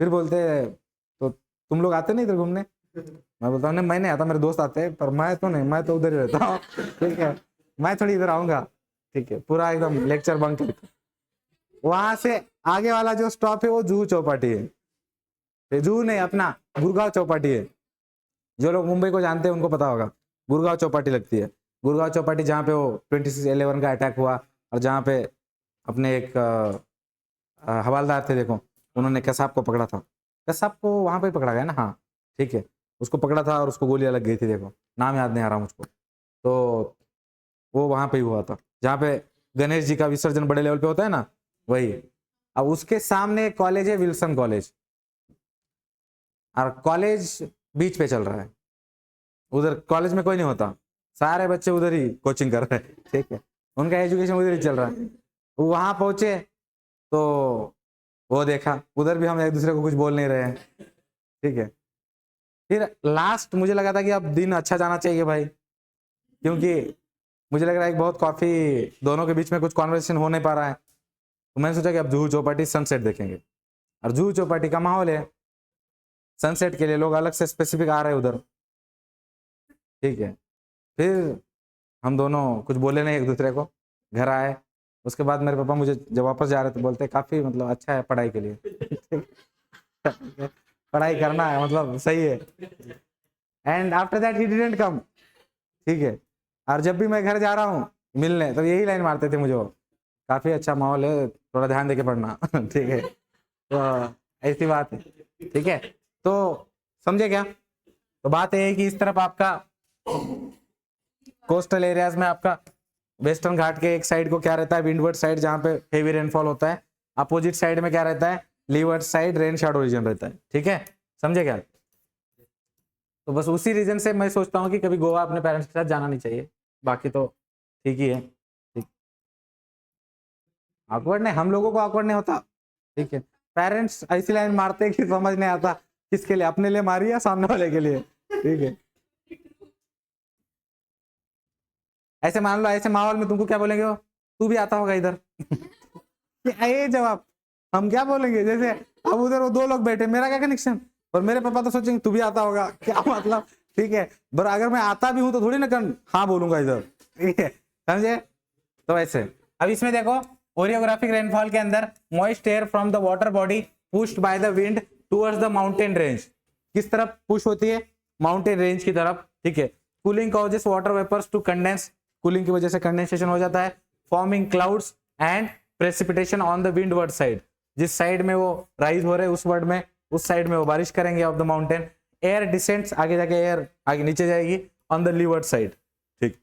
फिर बोलते हैं तो तुम लोग आते नहीं इधर घूमने? मैं बोलता हूँ नहीं, मैं नहीं आता, मेरे दोस्त आते हैं, पर मैं तो नहीं, मैं तो उधर ही रहता हूँ, ठीक है, मैं थोड़ी इधर आऊंगा, ठीक है, पूरा एकदम लेक्चर बंक करके। वहां से आगे वाला जो स्टॉप है वो जुहू चौपाटी है, जुहू नहीं, अपना गुड़गांव चौपाटी है। जो लोग मुंबई को जानते हैं उनको पता होगा, गुड़गांव चौपाटी लगती है। गुड़गांव चौपाटी जहाँ पे वो 26/11 का अटैक हुआ, और जहाँ पे अपने एक हवालदार थे, देखो, उन्होंने कसाब को पकड़ा था, कसाब को वहां पे पकड़ा गया ना, हाँ, ठीक है, उसको पकड़ा था और उसको गोलियां लग गई थी, देखो, नाम याद नहीं आ रहा मुझको, तो वो वहां पे ही हुआ था, जहाँ पे गणेश जी का विसर्जन बड़े लेवल पे होता है ना, वही। अब उसके सामने कॉलेज है, विल्सन कॉलेज, और कॉलेज बीच पे चल रहा है। उधर कॉलेज में कोई नहीं होता, सारे बच्चे उधर ही कोचिंग कर रहे हैं, ठीक है, उनका एजुकेशन उधर ही चल रहा है। वहां पहुंचे तो वो देखा, उधर भी हम एक दूसरे को कुछ बोल नहीं रहे हैं, ठीक है। फिर लास्ट मुझे लगा था कि अब दिन अच्छा जाना चाहिए भाई, क्योंकि मुझे लग रहा है कि बहुत काफी दोनों के बीच में कुछ कॉन्वर्सेशन हो नहीं पा रहा है। तो मैंने सोचा कि अब जुहू चौपाटी सनसेट देखेंगे, और जुहू चौपाटी का माहौल है, सनसेट के लिए लोग अलग से स्पेसिफिक आ रहे हैं उधर, ठीक है। फिर हम दोनों कुछ बोले नहीं एक दूसरे को, घर आए। उसके बाद मेरे पापा मुझे जब वापस जा रहे थे बोलते काफी मतलब अच्छा है पढ़ाई के लिए। पढ़ाई करना है, मतलब सही है। And after that he didn't come, ठीक है। और जब भी मैं घर जा रहा हूँ मिलने, तो यही लाइन मारते थे मुझे वो, काफी अच्छा माहौल है, थोड़ा ध्यान देके पढ़ना। ठीक है, तो ऐसी बात है, ठीक है। तो समझे क्या? तो बात यह है कि इस तरफ आपका कोस्टल एरियाज में आपका वेस्टर्न घाट के एक साइड को क्या रहता है, विंडवर्ड साइड, जहाँ पे हेवी रेनफॉल होता है। अपोजिट साइड में क्या रहता है, levered side, rain shadow reason रहता है, ठीक है, समझे क्या? तो बस उसी रीजन से मैं सोचता हूँ कि कभी गोवा अपने पेरेंट्स के साथ जाना नहीं चाहिए, बाकी तो ठीक ही है। ठीक, ऑकवर्ड नहीं, हम लोगों को ऑकवर्ड नहीं होता, ठीक है। पेरेंट्स ऐसी लाइन मारते हैं कि समझ नहीं आता किसके लिए, अपने लिए मारी या सामने वाले के लिए, ठीक है। ऐसे मान लो ऐसे माहौल में तुमको क्या बोलेंगे वो, तू भी आता होगा इधर। ये जवाब हम क्या बोलेंगे? जैसे अब उधर वो दो लोग बैठे, मेरा क्या कनेक्शन, और मेरे पापा तो सोचेंगे तू भी आता होगा, क्या मतलब, ठीक है। पर अगर मैं आता भी हूं तो थोड़ी ना हाँ बोलूंगा इधर, ठीक है, समझे? तो ऐसे अब इसमें देखो, ओरियोग्राफिक रेनफॉल के अंदर moist air from the water body pushed by the wind towards the mountain range, किस तरफ पुश होती है? माउंटेन रेंज की तरफ, ठीक है। Cooling causes water vapours to condense, cooling की वजह से कंडेंसेशन हो जाता है, forming clouds and precipitation on the windward side, जिस साइड में वो राइज हो रहे हैं उस वर्ड में, उस साइड में वो बारिश करेंगे of the mountain. Air descents, आगे जाके एयर आगे नीचे जाएगी ऑन द लीवर्ड साइड, ठीक,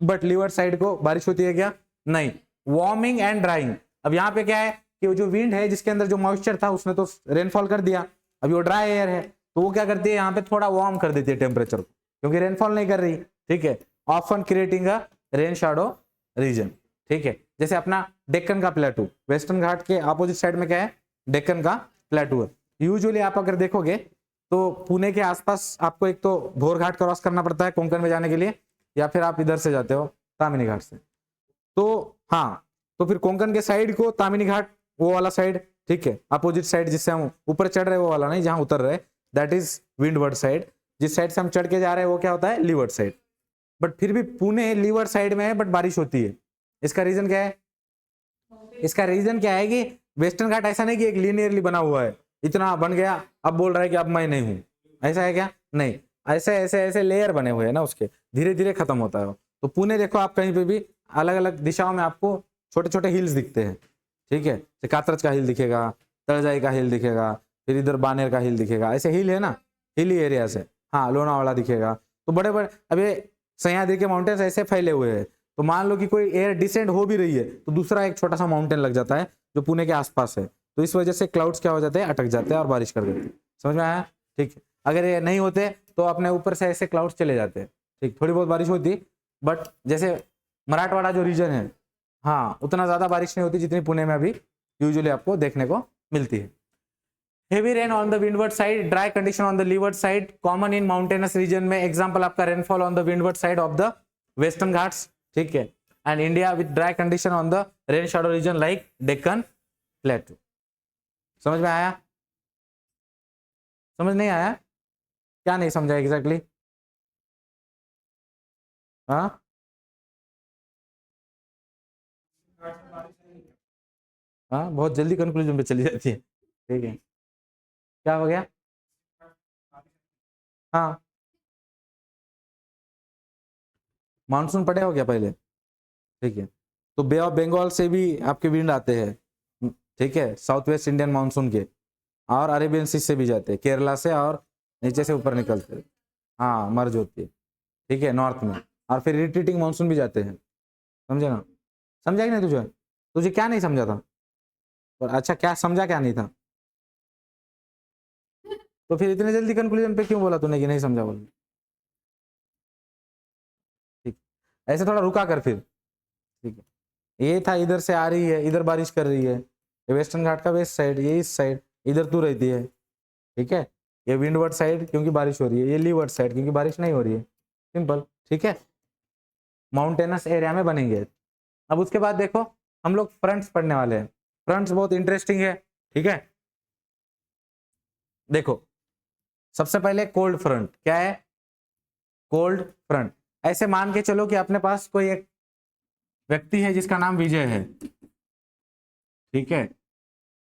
बट लीवर्ड साइड को बारिश होती है क्या? नहीं। वार्मिंग एंड ड्राइंग, अब यहाँ पे क्या है कि जो विंड है जिसके अंदर जो मॉइस्चर था उसने तो रेनफॉल कर दिया, अभी वो ड्राई एयर है, तो वो क्या करती है यहाँ पे थोड़ा वार्म कर देती है टेम्परेचर को, क्योंकि रेनफॉल नहीं कर रही, ठीक है। Often creating a rain shadow reason, ठीक है। जैसे अपना डेक्कन का प्लेटू, वेस्टर्न घाट के अपोजिट साइड में क्या है? डेक्कन का प्लेटू है। यूजुअली आप अगर देखोगे तो पुणे के आसपास आपको एक तो भोर घाट क्रॉस करना पड़ता है कोंकण में जाने के लिए, या फिर आप इधर से जाते हो तामिनी घाट से, तो हाँ, तो फिर कोंकण के साइड को तामिनी घाट वो वाला साइड, ठीक है, अपोजिट साइड जिससे हम ऊपर चढ़ रहे वो वाला नहीं, जहां उतर रहे दैट इज विंडवर्ड साइड। जिस साइड से हम चढ़ के जा रहे हैं वो क्या होता है, लीवर्ड साइड। बट फिर भी पुणे लीवर्ड साइड में है, बट बारिश होती है। इसका रीजन क्या है? इसका रीजन क्या है कि वेस्टर्न घाट ऐसा नहीं कि एक लीनियरली बना हुआ है, इतना बन गया अब बोल रहा है कि अब मैं नहीं हूं, ऐसा है क्या? नहीं, ऐसे ऐसे ऐसे लेयर बने हुए हैं ना, उसके धीरे धीरे खत्म होता है। तो पुणे देखो आप कहीं पे भी अलग अलग दिशाओं में आपको छोटे छोटे हिल्स दिखते हैं, ठीक है, कात्रज का हिल दिखेगा, तळजाई का हिल दिखेगा, फिर इधर बानेर का हिल दिखेगा, ऐसे हिल है ना, हिली एरिया से। हाँ, लोनावाला दिखेगा। तो बड़े बड़े अब ये सह्याद्री के माउंटेन्स ऐसे फैले हुए हैं, तो मान लो कि कोई एयर डिसेंड हो भी रही है तो दूसरा एक छोटा सा माउंटेन लग जाता है जो पुणे के आसपास है, तो इस वजह से क्लाउड्स क्या हो जाते हैं, अटक जाते हैं और बारिश कर देते हैं। समझ में आया? ठीक है। अगर ये नहीं होते तो अपने ऊपर से ऐसे क्लाउड्स चले जाते हैं, ठीक, थोड़ी बहुत बारिश होती, बट जैसे मराठवाड़ा जो रीजन है, हाँ, उतना ज्यादा बारिश नहीं होती जितनी पुणे में अभी यूजुअली आपको देखने को मिलती है। Heavy rain on the windward side, dry condition on the leeward side, common in mountainous region में। एग्जांपल आपका rainfall on the windward side of the western Ghats, ठीक है, and India with dry condition on the rain shadow region like Deccan plateau. समझ में आया? समझ नहीं आया? क्या नहीं समझा एग्जैक्टली? हाँ, हाँ, बहुत जल्दी कंक्लूजन पे चली जाती है, ठीक है। क्या हो गया? हाँ, मानसून पड़े हो गया पहले, ठीक है। तो बे ऑफ बंगाल से भी आपके विंड आते हैं, ठीक है, साउथ वेस्ट इंडियन मानसून के, और अरेबियन सी से भी जाते हैं, केरला से, और नीचे से ऊपर निकलते हैं, हाँ, मर्ज होती है, ठीक है, नॉर्थ में। और फिर रिट्रीटिंग मानसून भी जाते हैं। समझे ना? समझा कि नहीं तुझे? तुझे क्या नहीं समझा था? और अच्छा, क्या समझा, क्या नहीं था? तो फिर इतने जल्दी कंक्लूजन पे क्यों बोला तूने कि नहीं समझा बोल? ठीक, ऐसे थोड़ा रुका कर फिर, ठीक है। ये था, इधर से आ रही है, इधर बारिश कर रही है, ये वेस्टर्न घाट का वेस्ट साइड, ये ईस्ट साइड, इधर तू रहती है, ठीक है। ये विंडवर्ड साइड क्योंकि बारिश हो रही है, ये लीवर्ड साइड क्योंकि बारिश नहीं हो रही है, सिंपल, ठीक है। माउंटेनस एरिया में बनेंगे। अब उसके बाद देखो हम लोग फ्रंट्स पढ़ने वाले हैं। फ्रंट्स बहुत इंटरेस्टिंग है, ठीक है। देखो, सबसे पहले कोल्ड फ्रंट क्या है? कोल्ड फ्रंट, ऐसे मान के चलो कि अपने पास कोई एक व्यक्ति है जिसका नाम विजय है, ठीक है,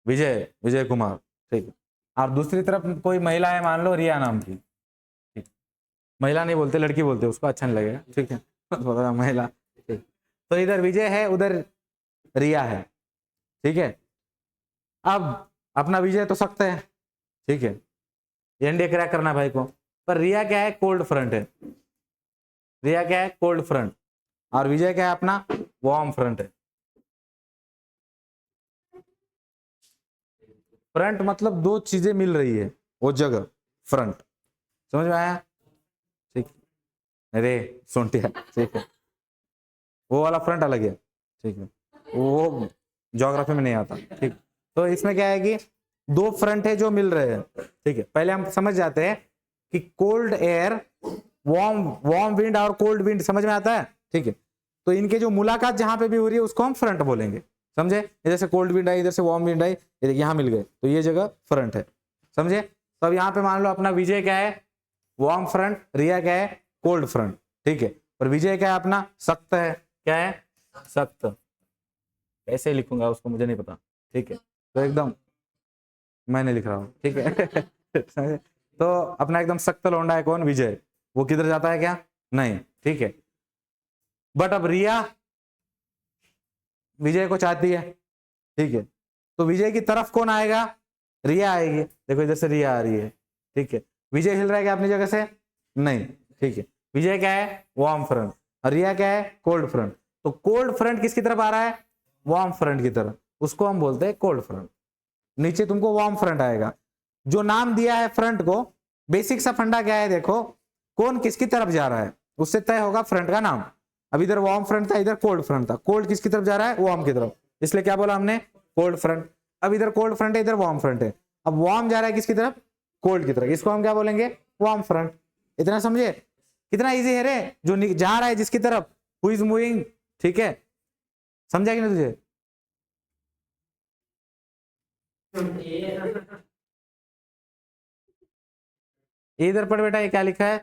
विजय, विजय कुमार, ठीक है। और दूसरी तरफ कोई महिला है, मान लो रिया नाम की, ठीक, महिला नहीं बोलते, लड़की बोलते, उसको अच्छा नहीं लगेगा, ठीक है, महिला, ठीक। तो इधर विजय है, उधर रिया है, ठीक है। अब अपना विजय तो सख्त है, ठीक है, एनडीए क्रैक करना भाई को, पर रिया क्या है, कोल्ड फ्रंट है। रिया क्या है, कोल्ड फ्रंट, और विजय क्या है, अपना वार्म फ्रंट है। फ्रंट मतलब दो चीजें मिल रही है वो जगह, फ्रंट, समझ में आया? ठीक, अरे सोंटिया, ठीक है, वो वाला फ्रंट अलग है, ठीक है, वो ज्योग्राफी में नहीं आता, ठीक। तो इसमें क्या है कि दो फ्रंट है जो मिल रहे हैं, ठीक है। पहले हम समझ जाते हैं कि cold air, warm warm wind और कोल्ड विंड समझ में आता है, ठीक है। तो इनके जो मुलाकात जहां पे भी हो रही है उसको हम फ्रंट बोलेंगे, समझे? इधर से कोल्ड विंड आई, इधर से वार्म विंड आई, ये यहाँ मिल गए, तो ये जगह फ्रंट है, समझे? तो अब यहाँ पे मान लो अपना विजय क्या है, वार्म फ्रंट, रिया क्या है, कोल्ड फ्रंट, ठीक है। और विजय क्या है अपना, सख्त है, क्या है, सख्त। कैसे लिखूंगा उसको मुझे नहीं पता, ठीक है, तो एकदम मैंने लिख रहा हूँ, ठीक है। तो अपना एकदम सख्त लौंडा है कौन, विजय, वो किधर जाता है क्या, नहीं, ठीक है। बट अब रिया विजय को चाहती है, ठीक है, तो विजय की तरफ कौन आएगा, रिया आएगी। देखो इधर से रिया आ रही है, ठीक है, विजय हिल रहा है क्या अपनी जगह से, नहीं, ठीक है। विजय क्या है, वार्म फ्रंट, और रिया क्या है, कोल्ड फ्रंट। तो कोल्ड फ्रंट किसकी तरफ आ रहा है, वार्म फ्रंट की तरफ, उसको हम बोलते हैं कोल्ड फ्रंट। नीचे तुमको वार्म फ्रंट आएगा। जो नाम दिया है फ्रंट को, बेसिक सा फंडा क्या है, देखो कौन किसकी तरफ जा रहा है उससे तय होगा फ्रंट का नाम। अब इधर वार्म फ्रंट था, इधर कोल्ड फ्रंट था, कोल्ड किसकी तरफ जा रहा है, वार्म की तरफ, इसलिए क्या बोला हमने, कोल्ड फ्रंट। अब इधर कोल्ड फ्रंट है, इधर वार्म फ्रंट है, अब वार्म जा रहा है किसकी तरफ, कोल्ड की तरफ, इसको हम क्या बोलेंगे, वार्म फ्रंट। इतना समझे? कितना इजी है रे, जो जा रहा है जिसकी तरफ, हु इज मूविंग, ठीक है, समझा कि नहीं तुझे? इधर पढ़ बेटा, ये क्या लिखा है?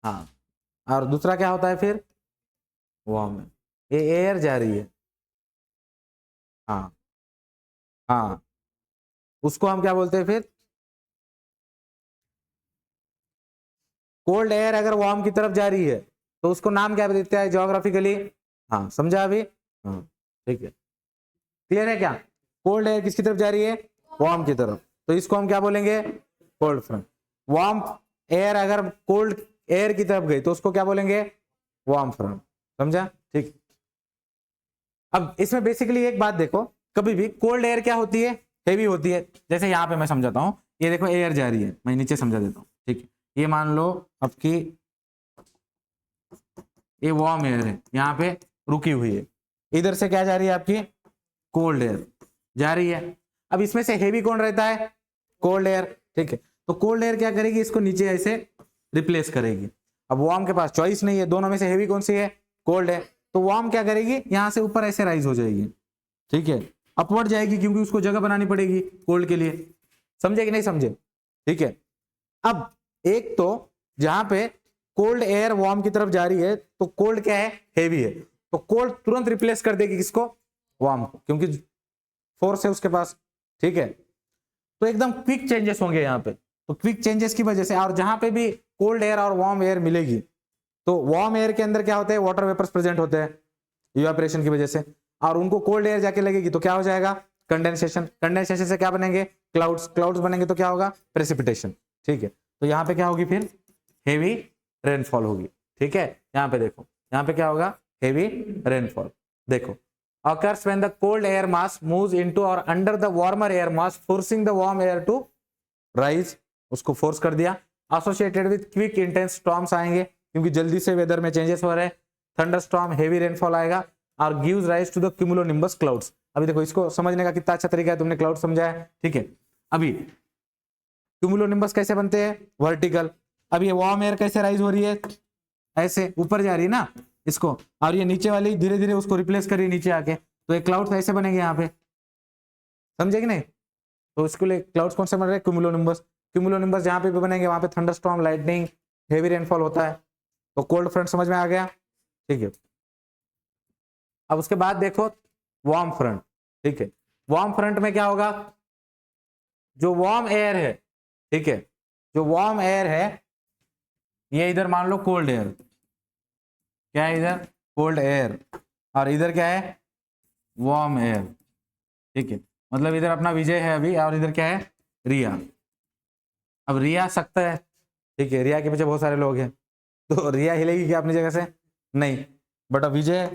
हाँ, और दूसरा क्या होता है फिर? वार्म। ये एयर जा रही है। हाँ हाँ, उसको हम क्या बोलते हैं फिर? कोल्ड एयर अगर वार्म की तरफ जा रही है तो उसको नाम क्या देते हैं ज्योग्राफिकली? हाँ, समझा अभी? हाँ, ठीक है, क्लियर है क्या? कोल्ड एयर किसकी तरफ जा रही है? वार्म की तरफ, तो इसको हम क्या बोलेंगे? Cold front. वार्म एयर अगर कोल्ड एयर की तरफ गई तो उसको क्या बोलेंगे? Warm front. समझा? ठीक। अब इसमें बेसिकली एक बात देखो, कभी भी कोल्ड एयर क्या होती है? हेवी होती है। जैसे यहाँ पे मैं समझाता हूँ, ये देखो एयर जा रही है, मैं नीचे समझा देता हूँ, ठीक है। ये मान लो आपकी ये वार्म एयर है, यहाँ पे रुकी हुई है, इधर से क्या जा रही है आपकी? कोल्ड एयर जा रही है। अब इसमें से हेवी कौन रहता है? कोल्ड एयर, ठीक है। तो कोल्ड एयर क्या करेगी? इसको नीचे ऐसे रिप्लेस करेगी। अब वार्म के पास चॉइस नहीं है, दोनों में से हेवी कौन सी है? कोल्ड है। तो वार्म क्या करेगी? यहां से ऊपर ऐसे राइज हो जाएगी, ठीक है, अपवर्ड जाएगी, क्योंकि उसको जगह बनानी पड़ेगी कोल्ड के लिए। समझे कि नहीं समझे? ठीक है। अब एक तो जहां पे कोल्ड एयर वार्म की तरफ जा रही है तो कोल्ड क्या है? हेवी है, तो कोल्ड तुरंत रिप्लेस कर देगी किसको? वार्म को, क्योंकि फोर्स है उसके पास, ठीक है। तो एकदम क्विक चेंजेस होंगे यहाँ पे। तो क्विक चेंजेस की वजह से, और जहां पे भी कोल्ड एयर और वार्म एयर मिलेगी तो वार्म एयर के अंदर क्या होते हैं? वाटर वेपर्स प्रेजेंट होते हैं इवेपोरेशन की वजह से, और उनको कोल्ड एयर जाके लगेगी तो क्या हो जाएगा? कंडेंसेशन। कंडेंसेशन से क्या बनेंगे? क्लाउड्स। क्लाउड्स बनेंगे तो क्या होगा? प्रेसिपिटेशन, ठीक है। तो यहाँ पे क्या होगी फिर? हेवी रेनफॉल होगी, ठीक है। यहाँ पे देखो, यहाँ पे क्या होगा? Heavy rainfall. देखो, occurs when the cold air mass moves into or under the warmer air mass, forcing the warm air to rise। उसको फोर्स कर दिया। associated with quick intense storms आएंगे, क्योंकि जल्दी से वेदर में चेंजेस हो रहे हैं। थंडरस्टॉर्म, हेवी रेनफॉल आएगा, और gives rise to the cumulonimbus clouds। अभी देखो, इसको समझने का कितना अच्छा तरीका है, तुमने क्लाउड समझा है, ठीक है। अभी क्यूमुलोनिम्बस कैसे बनते हैं? वर्टिकल। अब ये वार्म एयर कैसे राइज हो रही है? ऐसे ऊपर जा रही है ना इसको, और ये नीचे वाली धीरे धीरे उसको रिप्लेस करिए नीचे आके, तो ये क्लाउड्स ऐसे बनेंगे यहाँ पे। समझे कि नहीं? तो इसके लिए क्लाउड्स कौन से बन रहे हैं? क्यूमुलोनिम्बस। क्यूमुलोनिम्बस जहाँ पे भी बनेंगे वहां पे थंडरस्टॉर्म, लाइटनिंग, हेवी रेनफॉल होता है। तो कोल्ड फ्रंट समझ में आ गया, ठीक है। अब उसके बाद देखो वार्म फ्रंट, ठीक है। वार्म फ्रंट में क्या होगा? जो वार्म एयर है, ठीक है, जो वार्म एयर है ये इधर मान लो कोल्ड एयर, क्या है इधर? कोल्ड एयर, और इधर क्या है? वार्म एयर, ठीक है। मतलब इधर अपना विजय है अभी, और इधर क्या है? रिया। अब रिया सख्त है, ठीक है, रिया के पीछे बहुत सारे लोग हैं, तो रिया हिलेगी क्या अपनी जगह से? नहीं। बट अब विजय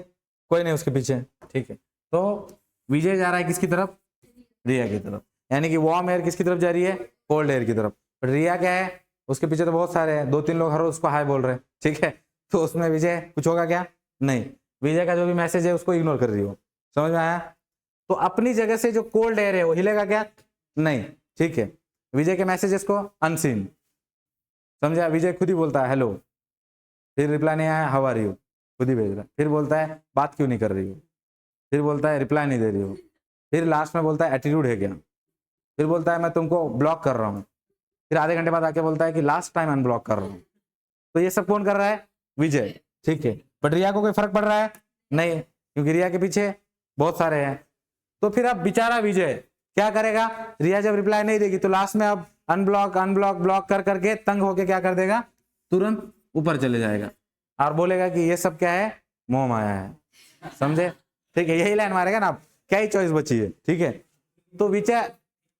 कोई नहीं उसके पीछे, ठीक है। तो विजय जा रहा है किसकी तरफ? रिया की तरफ। यानी कि वार्म एयर किसकी तरफ जा रही है? कोल्ड एयर की तरफ। बट रिया क्या है? उसके पीछे तो बहुत सारे हैं, 2-3 लोग हर रोज उसको हाय बोल रहे हैं, ठीक है। तो उसमें विजय कुछ होगा क्या? नहीं। विजय का जो भी मैसेज है उसको इग्नोर कर रही हो। समझ में आया? तो अपनी जगह से जो कोल्ड एयर है वो हिलेगा क्या? नहीं, ठीक है। विजय के मैसेजेस को अनसीन, समझा? विजय खुद ही बोलता है हेलो, फिर रिप्लाई नहीं आया, हाउ आर यू, खुद ही भेज रहा है। फिर बोलता है बात क्यों नहीं कर रही हो, फिर बोलता है रिप्लाई नहीं दे रही हो, फिर लास्ट में बोलता है एटीट्यूड है क्या, फिर बोलता है मैं तुमको ब्लॉक कर रहा हूँ, फिर आधे घंटे बाद आके बोलता है कि लास्ट टाइम अनब्लॉक कर रहा हूँ। तो ये सब कौन कर रहा है? विजय, ठीक है। बट रिया को कोई फर्क पड़ रहा है? नहीं, क्योंकि रिया के पीछे बहुत सारे हैं। तो फिर अब बेचारा विजय क्या करेगा? रिया जब रिप्लाई नहीं देगी तो लास्ट में अब अनब्लॉक अनब्लॉक ब्लॉक कर करके तंग होके क्या कर देगा? तुरंत ऊपर चले जाएगा और बोलेगा कि ये सब क्या है? मोह माया है। समझे? ठीक है, यही लाइन मारेगा ना। अब क्या ही चॉइस बची है, ठीक है। तो विजय,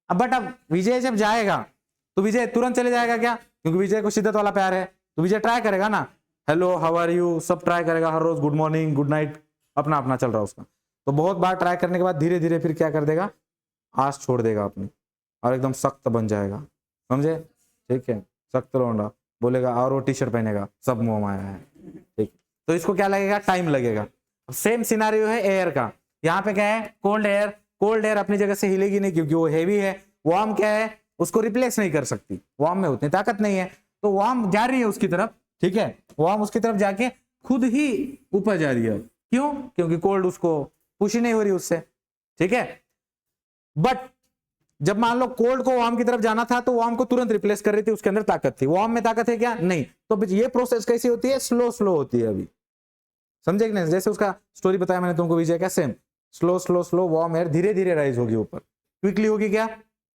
बट अब विजय जब जाएगा तो विजय तुरंत चले जाएगा क्या? क्योंकि विजय को शिद्दत वाला प्यार है, तो विजय ट्राई करेगा ना, हेलो हाउ आर यू सब ट्राई करेगा हर रोज, गुड मॉर्निंग गुड नाइट, अपना अपना चल रहा है उसका। तो बहुत बार ट्राई करने के बाद धीरे धीरे फिर क्या कर देगा? आस छोड़ देगा अपनी, और एकदम सख्त बन जाएगा। समझे? ठीक है, सख्त लौंडा बोलेगा, और वो टी शर्ट पहनेगा, सब मोह माया है, ठीक। तो इसको क्या लगेगा? टाइम लगेगा। सेम सिनारियो है एयर का। यहाँ पे क्या है? Cold air. कोल्ड एयर अपनी जगह से हिलेगी नहीं क्योंकि वो हेवी है। वार्म क्या है? उसको रिप्लेस नहीं कर सकती, वार्म में उतनी ताकत नहीं है, तो वार्म जा रही है उसकी तरफ, ठीक है। वार्म उसकी तरफ जाके खुद ही ऊपर जा रही है। क्यों? क्योंकि कोल्ड उसको पुश ही नहीं हो रही उससे, ठीक है। बट जब मान लो कोल्ड को वार्म की तरफ जाना था तो वार्म को तुरंत रिप्लेस कर रही थी, उसके अंदर ताकत थी। वार्म में ताकत है क्या? नहीं। तो ये प्रोसेस कैसी होती है? स्लो स्लो होती है। अभी समझे कि नहीं? जैसे उसका स्टोरी बताया मैंने तुमको विजय का, same slow slow slow warm air धीरे धीरे राइज होगी ऊपर, क्विकली होगी क्या?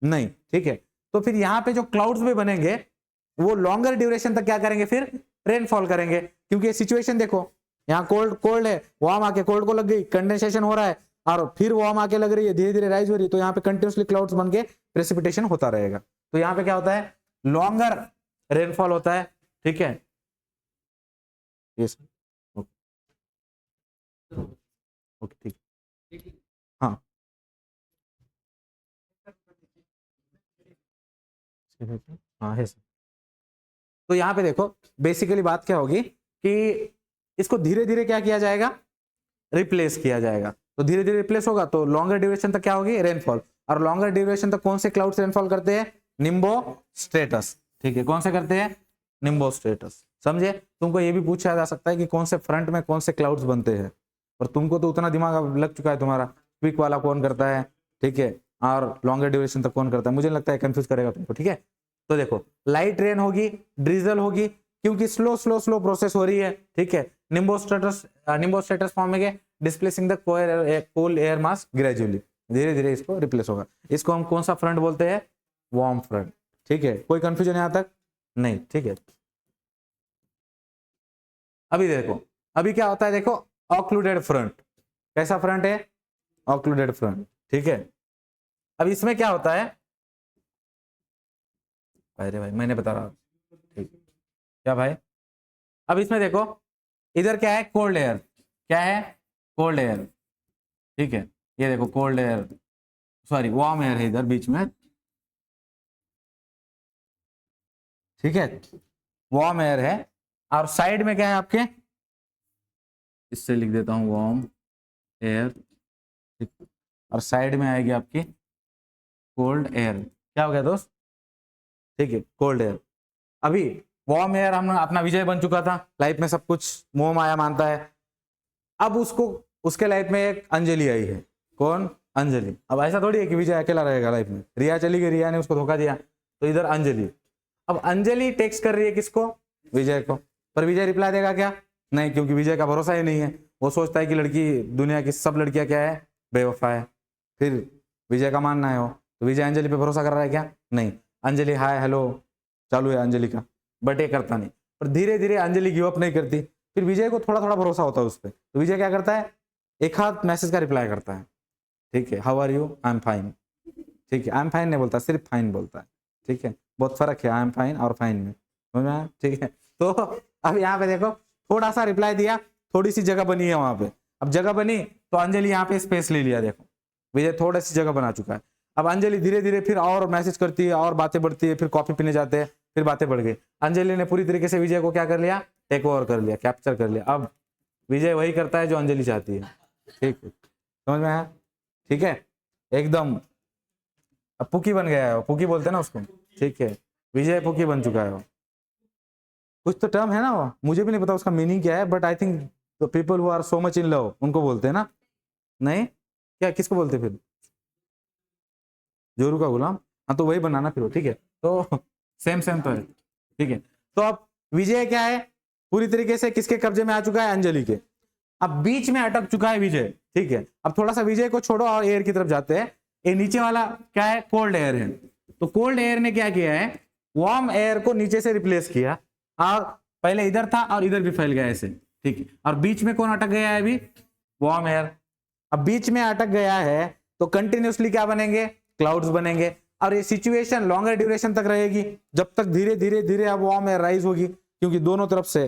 नहीं। ठीक है, तो फिर यहाँ पे जो क्लाउड्स भी बनेंगे वो लॉन्गर ड्यूरेशन तक क्या करेंगे? फिर रेनफॉल करेंगे, क्योंकि ये सिचुएशन देखो, यहाँ कोल्ड कोल्ड है, वार्म आके कोल्ड को लग गई, कंडेंसेशन हो रहा है, और फिर वार्म आके लग रही है, धीरे धीरे राइज हो रही है, तो यहाँ पे कंटिन्यूसली क्लाउड्स बन के प्रेसिपिटेशन होता रहेगा। तो यहाँ पे क्या होता है? लॉन्गर रेनफॉल होता है। ठीक है, यस, ओके, ठीक, हाँ, हाँ है सर। तो यहाँ पे देखो बेसिकली बात क्या होगी कि इसको धीरे धीरे क्या किया जाएगा? रिप्लेस किया जाएगा। तो धीरे धीरे रिप्लेस होगा तो लॉन्गर ड्यूरेशन तक क्या होगी? रेनफॉल। और लॉन्गर ड्यूरेशन तक कौन से क्लाउड्स रेनफॉल करते हैं? निम्बो स्ट्रेटस। ठीक है, कौन से करते हैं? निम्बो स्ट्रेटस। समझे? तुमको ये भी पूछा जा सकता है कि कौन से फ्रंट में कौन से क्लाउड्स बनते हैं, और तुमको तो उतना दिमाग लग चुका है तुम्हारा, क्विक वाला कौन करता है, ठीक है, और लॉन्गर ड्यूरेशन तक कौन करता है, मुझे लगता है कंफ्यूज करेगा तुमको। ठीक है, तो देखो लाइट रेन होगी, ड्रिजल होगी, क्योंकि स्लो स्लो स्लो प्रोसेस हो रही है। ठीक है, निम्बो स्ट्रेटस फॉर्म में displacing the cool air mass gradually, धीरे धीरे इसको रिप्लेस होगा। इसको हम कौन सा फ्रंट बोलते हैं? Warm front. ठीक है, कोई कंफ्यूजन यहां तक? नहीं। ठीक है, अभी देखो अभी क्या होता है, देखो ऑक्लूडेड फ्रंट। कैसा फ्रंट है? Occluded front. ठीक है, अब इसमें क्या होता है? अरे भाई मैंने बता रहा, ठीक, क्या भाई? अब इसमें देखो इधर क्या है? Cold air. क्या है? Cold air. ठीक है, ये देखो cold air, sorry warm air है इधर बीच में। ठीक है, वार्म एयर है, और साइड में क्या है आपके? इससे लिख देता हूं वार्म एयर, और साइड में आएगी आपकी कोल्ड एयर। क्या हो गया दोस्त? ठीक है, कोल्ड एयर। अभी वार्म एयर हम अपना विजय बन चुका था, लाइफ में सब कुछ मोह माया मानता है। अब उसको उसके लाइफ में एक अंजलि आई है। कौन? अंजलि। अब ऐसा थोड़ी है कि विजय अकेला रहेगा लाइफ में, रिया चली गई, रिया ने उसको धोखा दिया, तो इधर अंजलि। अब अंजलि टेक्स्ट कर रही है किसको? विजय को। पर विजय रिप्लाई देगा क्या? नहीं, क्योंकि विजय का भरोसा ही नहीं है। वो सोचता है कि लड़की, दुनिया की सब लड़कियां क्या है? बेवफा है। फिर विजय का मानना है वो, तो विजय अंजलि पे भरोसा कर रहा है क्या? नहीं। अंजलि हाय हेलो चालू है अंजलि का, बट ये करता नहीं। पर धीरे धीरे अंजलि गिव अप नहीं करती, फिर विजय को थोड़ा थोड़ा भरोसा होता है उस पर, तो विजय क्या करता है? एक हाथ मैसेज का रिप्लाई करता है। ठीक है, how are you? I am fine. ठीक है, आई एम फाइन नहीं बोलता, सिर्फ फाइन बोलता है। ठीक है, बहुत फर्क है आई एम फाइन और फाइन में, समझ में आया? ठीक है, तो अब यहाँ पे देखो थोड़ा सा रिप्लाई दिया, थोड़ी सी जगह बनी है वहां पे। अब जगह बनी तो अंजलि यहाँ पे स्पेस ले लिया, देखो विजय थोड़ी सी जगह बना चुका है। अब अंजलि धीरे धीरे फिर और मैसेज करती है, और बातें बढ़ती है, फिर कॉफी पीने जाते हैं, फिर बातें बढ़ गई। अंजलि ने पूरी तरीके से विजय को क्या कर लिया? टेक ओवर कर लिया, कैप्चर कर लिया। अब विजय वही करता है जो अंजलि चाहती है। ठीक है, समझ में आया? ठीक है, एकदम अब पुकी बन गया है, पुकी बोलते हैं ना उसको। ठीक है, विजय पुकी बन चुका है वो। कुछ तो टर्म है ना वो, मुझे भी नहीं पता उसका मीनिंग क्या है, but I think the people who are so much in love उनको बोलते हैं ना। नहीं, क्या किसको बोलते फिर? जोरू का गुलाम। हाँ, तो वही बनाना फिर वो। ठीक है, तो सेम सेम तो है। ठीक है, तो अब विजय क्या है? पूरी तरीके से किसके कब्जे में आ चुका है? अंजलि के। अब बीच में अटक चुका है विजय। ठीक है, अब थोड़ा सा विजय को छोड़ो और एयर की तरफ जाते हैं। ये नीचे वाला क्या है? कोल्ड एयर है। तो कोल्ड एयर ने क्या किया है? वार्म एयर को नीचे से रिप्लेस किया, और पहले इधर था और इधर भी फैल गया ऐसे। ठीक है, और बीच में कौन अटक गया है अभी? Warm air. अब बीच में अटक गया है तो कंटिन्यूसली क्या बनेंगे? क्लाउड्स बनेंगे, और ये सिचुएशन लॉन्गर ड्यूरेशन तक रहेगी, जब तक धीरे धीरे धीरे अब वार्म एयर राइज होगी, क्योंकि दोनों तरफ से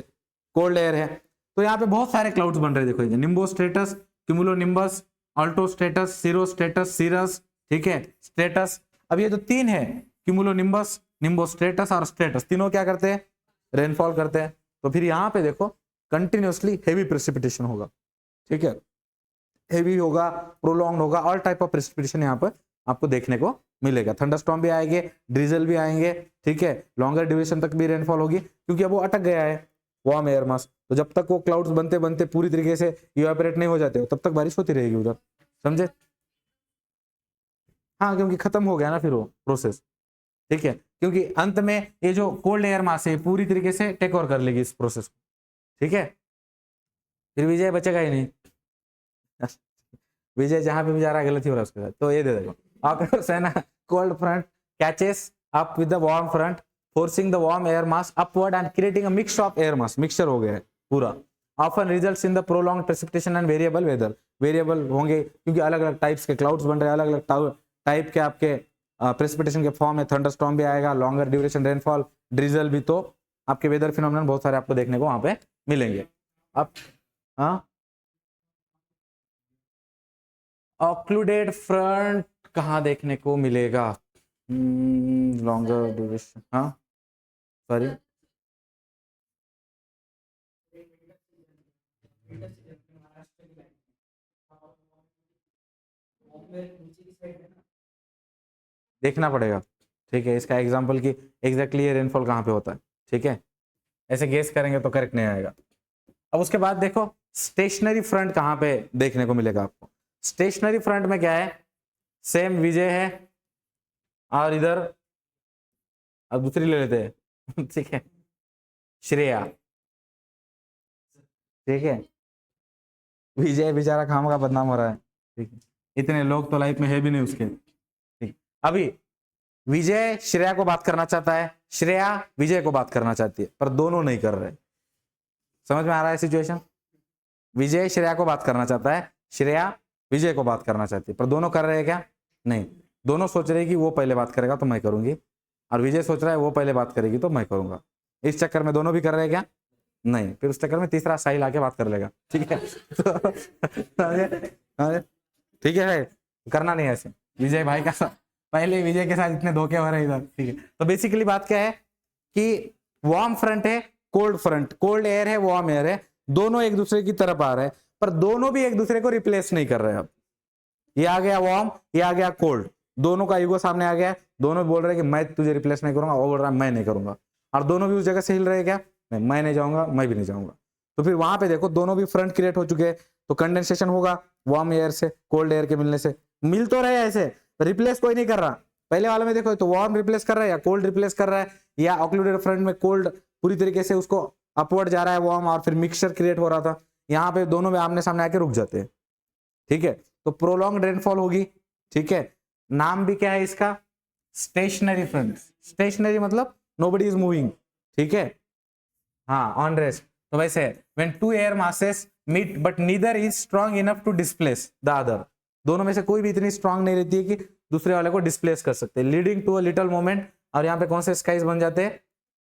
कोल्ड एयर है। तो यहाँ पे बहुत सारे क्लाउड्स बन रहे हैं, देखो nimbostratus, cumulonimbus, altostratus, cirrostratus, cirrus. ठीक है, स्टेटस। अब ये जो तीन है, क्यूमुलो निम्बस, निम्बो स्ट्रेटस और स्टेटस, तीनों क्या करते हैं? रेनफॉल करते हैं। तो फिर यहाँ पे देखो कंटिन्यूसली हेवी प्रेसिपिटेशन होगा। ठीक है, हेवी होगा, प्रोलॉन्ग होगा, ऑल टाइप ऑफ प्रेसिपिटेशन यहाँ पर आपको देखने को मिलेगा। थंडरस्टॉर्म भी आएंगे, ड्रिजल भी आएंगे। ठीक है, लॉन्गर ड्यूरेशन तक भी रेनफॉल होगी, क्योंकि अब वो अटक गया है वार्म एयर मास। तो जब तक वो क्लाउड्स बनते बनते पूरी तरीके से इवेपोरेट नहीं हो जाते, तब तक बारिश होती रहेगी उधर। समझे? हाँ, क्योंकि खत्म हो गया ना फिर वो प्रोसेस। ठीक है, क्योंकि अंत में ये जो कोल्ड एयर मास है पूरी तरीके से टेक ओवर कर लेगी इस प्रोसेस को। ठीक है, फिर विजय बचेगा ही नहीं। विजय जहां पे भी जा रहा है गलत ही हो रहा है उसके साथ। तो ये दे देखो, ऑकर्स है ना, cold front catches up with the warm front forcing the warm air mass upward and creating a mix of air mass, mixture हो गया है पूरा। Often results in the prolong precipitation and variable weather, variable होंगे क्योंकि अलग अलग types के clouds बन रहे हैं, अलग अलग टाइप के आपके प्रेसिपिटेशन के फॉर्म में थंडरस्टॉर्म भी आएगा, लॉन्गर ड्यूरेशन रेनफॉल, ड्रिजल भी। तो आपके वेदर फिनोमेनन बहुत सारे आपको देखने को वहां पे मिलेंगे। अब हाँ, ऑक्लूडेड फ्रंट कहाँ देखने को मिलेगा? लॉन्गर ड्यूरेशन, हाँ सॉरी, देखना पड़ेगा। ठीक है, इसका एग्जांपल की एग्जैक्टली ये रेनफॉल कहाँ पे होता है। ठीक है, ऐसे गेस करेंगे तो करेक्ट नहीं आएगा। अब उसके बाद देखो स्टेशनरी फ्रंट कहाँ पे देखने को मिलेगा आपको। स्टेशनरी फ्रंट में क्या है, सेम विजय है और इधर अब दूसरी ले लेते हैं। ठीक है, श्रेया। ठीक है, विजय बेचारा खाम का बदनाम हो रहा है। ठीक है, इतने लोग तो लाइफ में है भी नहीं उसके। ठीक, अभी विजय श्रेया को बात करना चाहता है, श्रेया विजय को बात करना चाहती है, पर दोनों नहीं कर रहे। समझ में आ रहा है सिचुएशन? विजय श्रेया को बात करना चाहता है, श्रेया विजय को बात करना चाहती है, पर दोनों कर रहे हैं क्या? नहीं। दोनों सोच रहे हैं कि वो पहले बात करेगा तो मैं करूंगी, और विजय सोच रहा है वो पहले बात करेगी तो मैं करूंगा। इस चक्कर में दोनों भी कर रहे हैं क्या? नहीं। फिर उस चक्कर में तीसरा साहिल आके बात कर लेगा। ठीक है। तो ठीक है, करना नहीं है ऐसे। विजय भाई का पहले विजय के साथ इतने धोखे हो रहे इधर। ठीक है, तो बेसिकली बात क्या है कि वार्म फ्रंट है, कोल्ड फ्रंट, कोल्ड एयर है, वार्म एयर है, दोनों एक दूसरे की तरफ आ रहे हैं, पर दोनों भी एक दूसरे को रिप्लेस नहीं कर रहे हैं। अब ये आ गया वार्म, ये आ गया कोल्ड, दोनों का ईगो सामने आ गया, दोनों बोल रहे हैं कि मैं तुझे रिप्लेस नहीं करूंगा, वो बोल रहा है मैं नहीं करूंगा, और दोनों भी उस जगह से हिल रहे हैं क्या? नहीं, मैं नहीं जाऊंगा, मैं भी नहीं जाऊंगा। तो फिर वहां पे देखो दोनों भी फ्रंट क्रिएट हो चुके हैं, तो कंडेंसेशन होगा वार्म एयर से कोल्ड एयर के मिलने से। मिल तो रहे ऐसे, रिप्लेस कोई नहीं कर रहा। पहले वाले में देखो तो वार्म रिप्लेस कर रहा है या कोल्ड रिप्लेस कर रहा है, या ऑक्लूडेड फ्रंट में कोल्ड पूरी तरीके से उसको अपवर्ड जा रहा है वार्म, और फिर मिक्सचर क्रिएट हो रहा था। यहाँ पे दोनों में आमने सामने आके रुक जाते हैं। ठीक है, तो प्रोलॉन्ग रेनफॉल होगी। ठीक है, नाम भी क्या है इसका? Stationary front. स्टेशनरी मतलब नोबडी इज मूविंग। ठीक है, हाँ ऑन रेस्ट। तो वैसे when two air masses meet but neither is strong enough to displace the other, दोनों में से कोई भी इतनी स्ट्रांग नहीं रहती है कि दूसरे वाले को डिस्प्लेस कर सकते, leading to a little moment. और यहाँ पे कौन से स्काइज बन जाते हैं?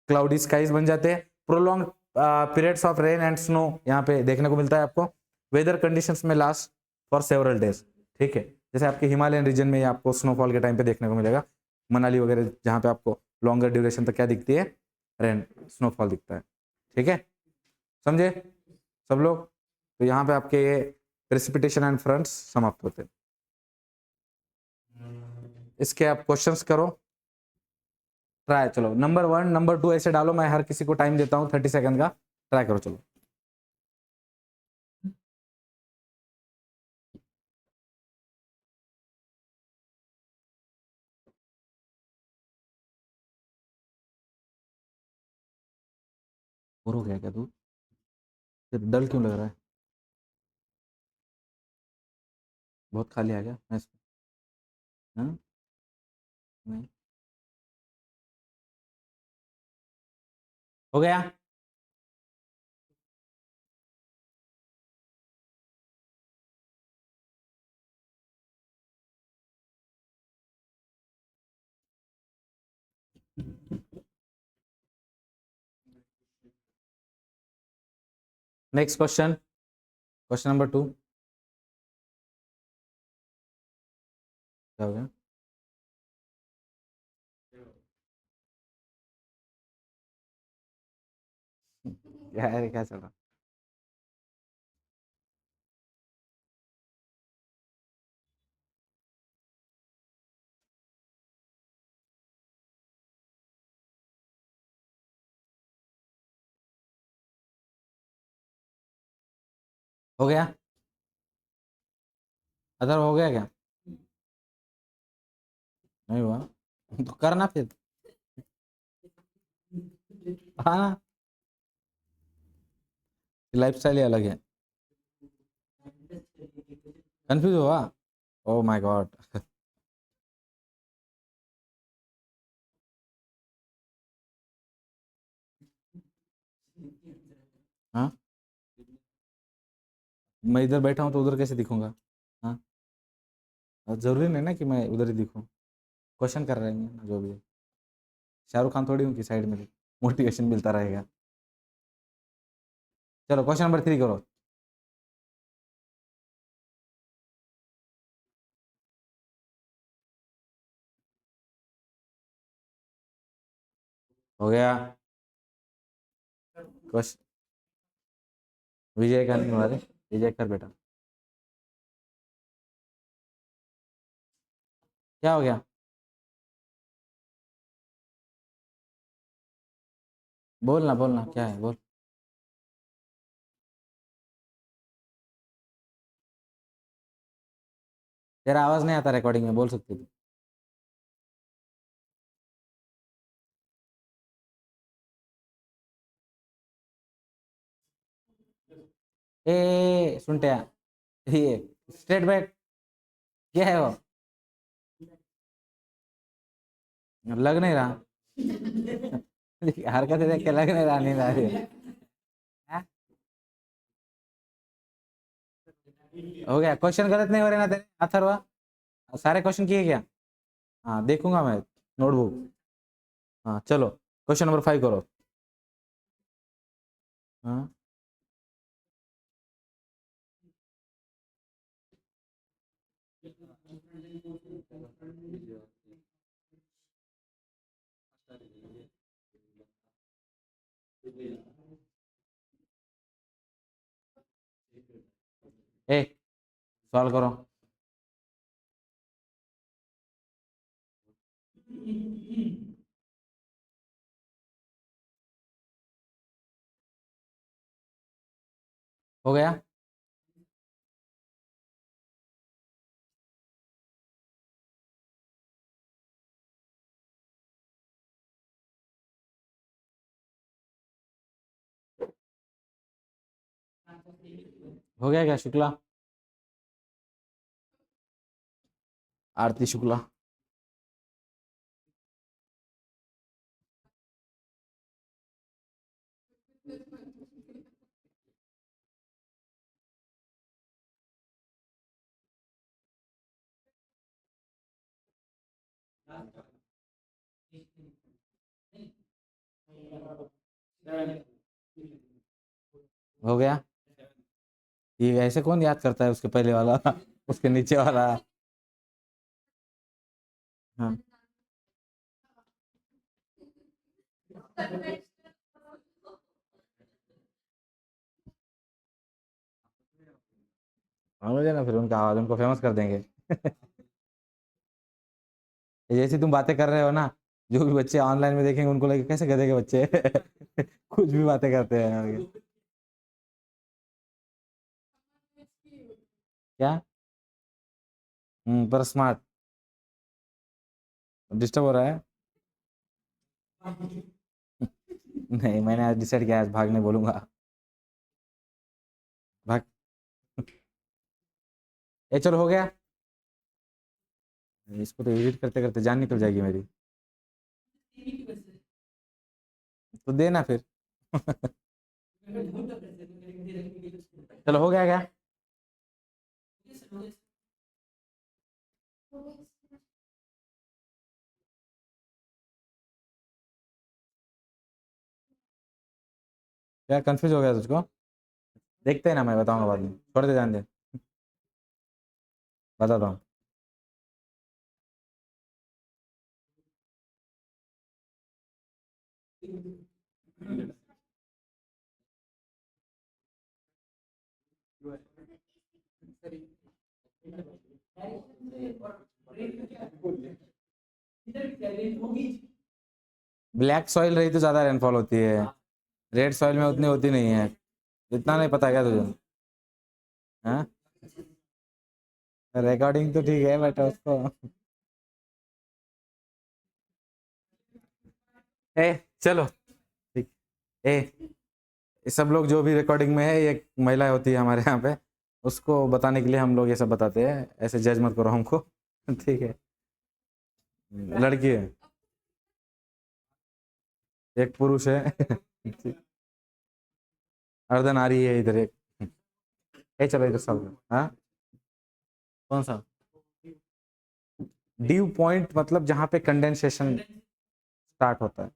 क्लाउडी स्काइज बन जाते हैं। Prolong periods of rain and snow यहाँ पे देखने को मिलता है आपको। वेदर कंडीशंस में लास्ट फॉर सेवरल डेज। ठीक है, जैसे आपके हिमालयन रीजन में आपको स्नोफॉल के टाइम पे देखने को मिलेगा, मनाली वगैरह जहाँ पे आपको लॉन्गर ड्यूरेशन तक क्या दिखती है? रेन, स्नोफॉल दिखता है। ठीक है, समझे सब लोग? तो यहाँ पे आपके ये प्रेसिपिटेशन एंड फ्रंट्स समाप्त होते हैं। इसके आप क्वेश्चंस करो, ट्राई। चलो नंबर 1 नंबर 2 ऐसे डालो, मैं हर किसी को टाइम देता हूँ 30 सेकंड का, ट्राई करो। चलो बोर हो गया क्या तू? फिर डल क्यों लग रहा है? बहुत खाली आ गया मैच में? हाँ? नहीं हो गया। Next question, question number 2। क्या हो गया? क्या है, क्या चल रहा? हो गया? अदर हो गया क्या? नहीं हुआ तो करना फिर। हाँ, लाइफ स्टाइल ही अलग है। कंफ्यूज हुआ। Oh my God. हाँ, मैं इधर बैठा हूँ तो उधर कैसे दिखूंगा? हाँ, और जरूरी नहीं ना कि मैं उधर ही दिखूं। क्वेश्चन कर रहे हैं ना जो भी है। शाहरुख खान थोड़ी हूँ कि साइड में मोटिवेशन मिलता रहेगा। चलो क्वेश्चन नंबर 3 करो। हो गया क्वेश्चन। विजय का नहीं हमारे, विजय कर बेटा। क्या हो गया? बोलना बोलना क्या है बोल। तेरा आवाज नहीं आता रिकॉर्डिंग में, बोल सकती थी। ए सुनते हैं, ये स्ट्रेट बैक क्या है वो? लग नहीं रहा। हरकतें देख के लग नहीं रहा नींद आ रही है। हाँ? हो गया, क्वेश्चन गलत नहीं हो रहे ना तेरे अथर्वा? सारे क्वेश्चन किए क्या? हाँ देखूंगा मैं नोटबुक। हाँ चलो क्वेश्चन नंबर 5 करो। हाँ, ए सवाल करो। हो गया। हो गया क्या शुक्ला? आरती शुक्ला। हो गया। ये ऐसे कौन याद करता है उसके पहले वाला उसके नीचे वाला? हाँ, समझे ना, फिर उनका आवाज उनको फेमस कर देंगे। जैसे तुम बातें कर रहे हो ना, जो भी बच्चे ऑनलाइन में देखेंगे उनको लगे कैसे गधे के बच्चे कुछ भी बातें करते हैं। क्या? पर स्मार्ट। डिस्टर्ब हो रहा है? नहीं, मैंने आज डिसाइड किया आज भागने बोलूंगा। भाग। ये चलो हो गया। इसको तो एडिट करते करते जान निकल जाएगी मेरी। तो देना फिर। चलो हो गया क्या? क्या कंफ्यूज हो गया तुझको? देखते हैं ना, मैं बताऊंगा बाद में, छोड़ दे, जान दे। बताता हूँ। ब्लैक सॉइल रही तो ज्यादा रेनफॉल होती है, रेड सॉइल में उतनी होती नहीं है। इतना नहीं पता क्या तुझे? हाँ, रिकॉर्डिंग तो ठीक है बट उसको चलो ठीक। ये सब लोग जो भी रिकॉर्डिंग में है, ये महिला होती है हमारे यहाँ पे, उसको बताने के लिए हम लोग ये सब बताते हैं, ऐसे जज मत करो हमको। ठीक है, लड़की है, एक पुरुष है। अर्धनारी है इधर एक। चलो इधर सब, हाँ कौन सा ड्यू पॉइंट, मतलब जहां पे कंडेंसेशन स्टार्ट होता है।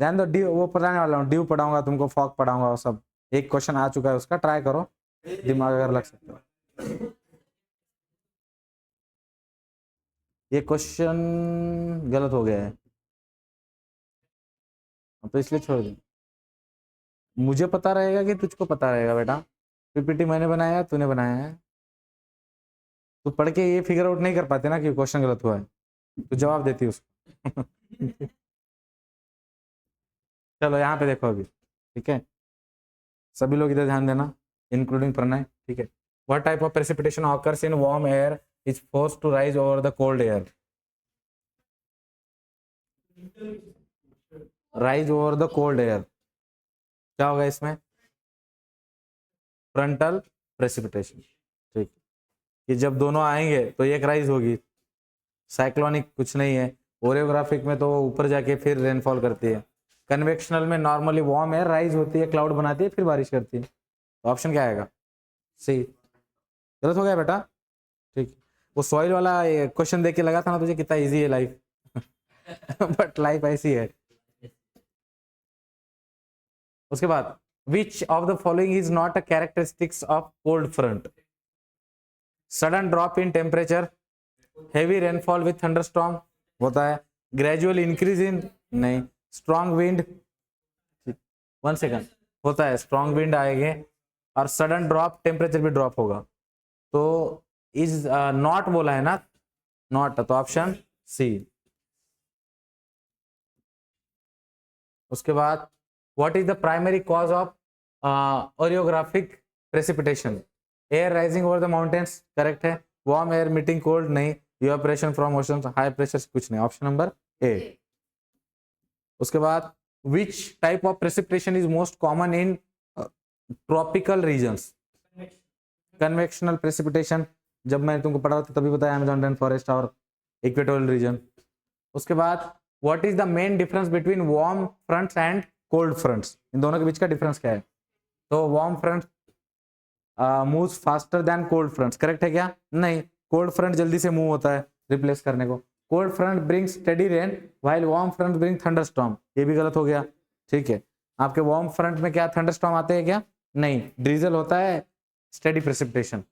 ध्यान दो, ड्यू वो पढ़ाने वाला हूँ, ड्यू पढ़ाऊंगा तुमको, फॉग पढ़ाऊंगा, वो सब एक क्वेश्चन आ चुका है उसका, ट्राई करो, दिमाग अगर लग सकता है। ये क्वेश्चन गलत हो गया है, तो इसलिए छोड़ दो। मुझे पता रहेगा कि तुझको पता रहेगा बेटा? पीपीटी मैंने बनाया है, तूने बनाया है, तो पढ़ के ये फिगर आउट नहीं कर पाते ना कि क्वेश्चन गलत हुआ है, तो जवाब देती उसको। चलो यहाँ पे देखो अभी, ठीक है, सभी लोग इधर ध्यान देना, इंक्लूडिंग प्रणय, ठीक है। What type of precipitation occurs in warm air is force to rise over the cold air? Rise over the cold air, क्या होगा इसमें? फ्रंटल प्रेसिपिटेशन, ठीक। कि जब दोनों आएंगे तो एक राइज होगी, साइक्लोनिक कुछ नहीं है, ओरियोग्राफिक में तो ऊपर जाके फिर रेनफॉल करती है, कन्वेक्शनल में नॉर्मली वार्म एयर राइज होती है, क्लाउड बनाती है, फिर बारिश करती है। तो ऑप्शन क्या आएगा? सी। गलत हो गया बेटा, ठीक। वो सॉइल वाला क्वेश्चन देख के लगा था ना तुझे कितना इजी है लाइफ। बट लाइफ ऐसी है। उसके बाद which of the following is not a characteristics of cold front? Sudden drop in temperature, heavy rainfall with thunderstorm होता है, ग्रेजुअल इंक्रीज इन, नहीं, स्ट्रॉन्ग विंड, 1 सेकंड, होता है, स्ट्रॉन्ग विंड आएंगे, और सडन ड्रॉप, टेम्परेचर भी ड्रॉप होगा, तो इज नॉट बोला है ना, नॉट, तो ऑप्शन सी। उसके बाद what is the primary cause of orographic precipitation? Air rising over the mountains, correct है। वार्म एयर मीटिंग कोल्ड, नहीं। Evaporation from ocean, high pressure, कुछ नहीं, ऑप्शन नंबर ए। उसके बाद which type of precipitation is most common in tropical regions? Convectional precipitation, जब मैं तुमको पढ़ा था तभी बताया, अमेज़न रेन फॉरेस्ट और इक्वेटोरियल रीजन। उसके बाद what is the main difference between warm fronts and cold fronts? इन दोनों के बीच का डिफरेंस क्या है? तो warm front moves faster than cold fronts, correct है क्या? नहीं, कोल्ड फ्रंट जल्दी से मूव होता है रिप्लेस करने को। Cold front brings steady rain while warm front bring thunderstorm, ये भी गलत हो गया, ठीक है। आपके वार्म फ्रंट में क्या थंडरस्टॉर्म आते हैं क्या? नहीं, ड्रीजल होता है, steady precipitation.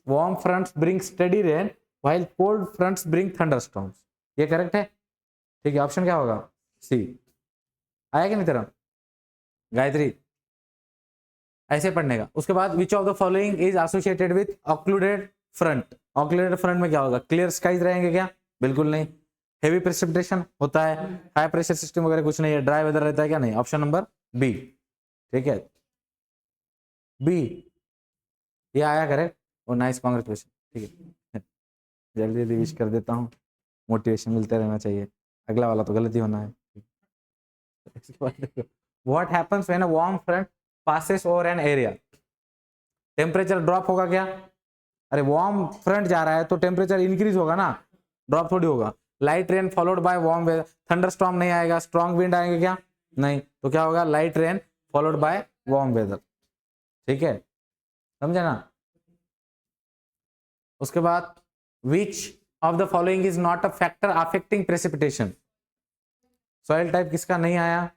Warm fronts bring steady rain while cold fronts bring thunderstorms, ये करेक्ट है, ठीक है। ऑप्शन क्या होगा? सी। आया कि नहीं तेरा गायत्री? ऐसे पढ़ने का। उसके बाद which of the following is associated with occluded front? Occluded front में क्या होगा? क्लियर स्काइज रहेंगे क्या? बिल्कुल नहीं। हेवी प्रेसिपिटेशन होता है, हाई प्रेशर सिस्टम वगैरह कुछ नहीं है, ड्राई वेदर रहता है क्या? नहीं, ऑप्शन नंबर बी, ठीक है, बी, ये आया करेक्ट। और नाइस, कॉन्ग्रेचुलेशन, ठीक है। जल्दी जल्दी विश कर देता हूँ, मोटिवेशन मिलते रहना चाहिए, अगला वाला तो गलती होना है। What happens when a warm front passes over an area? Temperature drop होगा क्या? अरे वार्म फ्रंट जा रहा है तो टेम्परेचर इंक्रीज होगा ना, ड्रॉप थोड़ी होगा। Light rain followed by warm weather, thunderstorm नहीं आएगा, स्ट्रॉन्ग विंड आएंगे क्या? नहीं, तो क्या होगा? Light rain followed by warm weather, ठीक है, समझे ना। उसके बाद which of the following is not a factor affecting precipitation? Soil type किसका नहीं आया?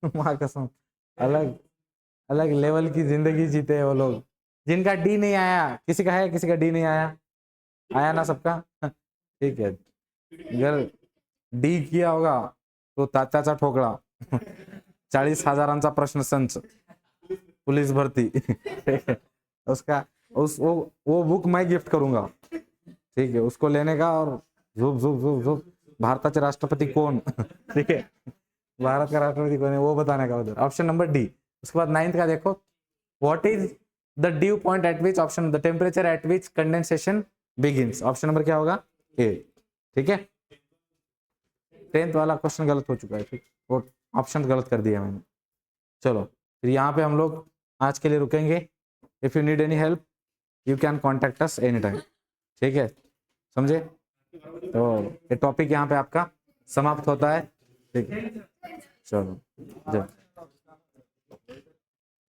मां कसम, अलग अलग लेवल की जिंदगी जीते हैं वो लोग, जिनका डी नहीं आया। किसी का है? किसी का डी नहीं आया? आया ना सबका? ठीक है, अगर डी किया होगा तो तात्याचा ठोकळा। 40,000 प्रश्न संच, पुलिस भरती। उसका वो बुक मैं गिफ्ट करूंगा, ठीक है, उसको लेने का, और झुप झुप झुप झुप भारताचे राष्ट्रपति कौन? ठीक है, भारत का राष्ट्रपति कौन है वो बताने का उधर, ऑप्शन नंबर डी। उसके बाद 9th का देखो, what is the due point eight which, option the temperature at which condensation begins, option number क्या होगा? ए, ठीक है। 10th वाला क्वेश्चन गलत हो चुका है, ठीक, वो ऑप्शन गलत कर दिया मैंने। चलो फिर यहाँ पे हम लोग आज के लिए रुकेंगे। If you need any help you can contact us any time, ठीक है, समझे? तो ये टॉपिक यहाँ पे आपका समाप्त होता है, ठीक है, चलो जय।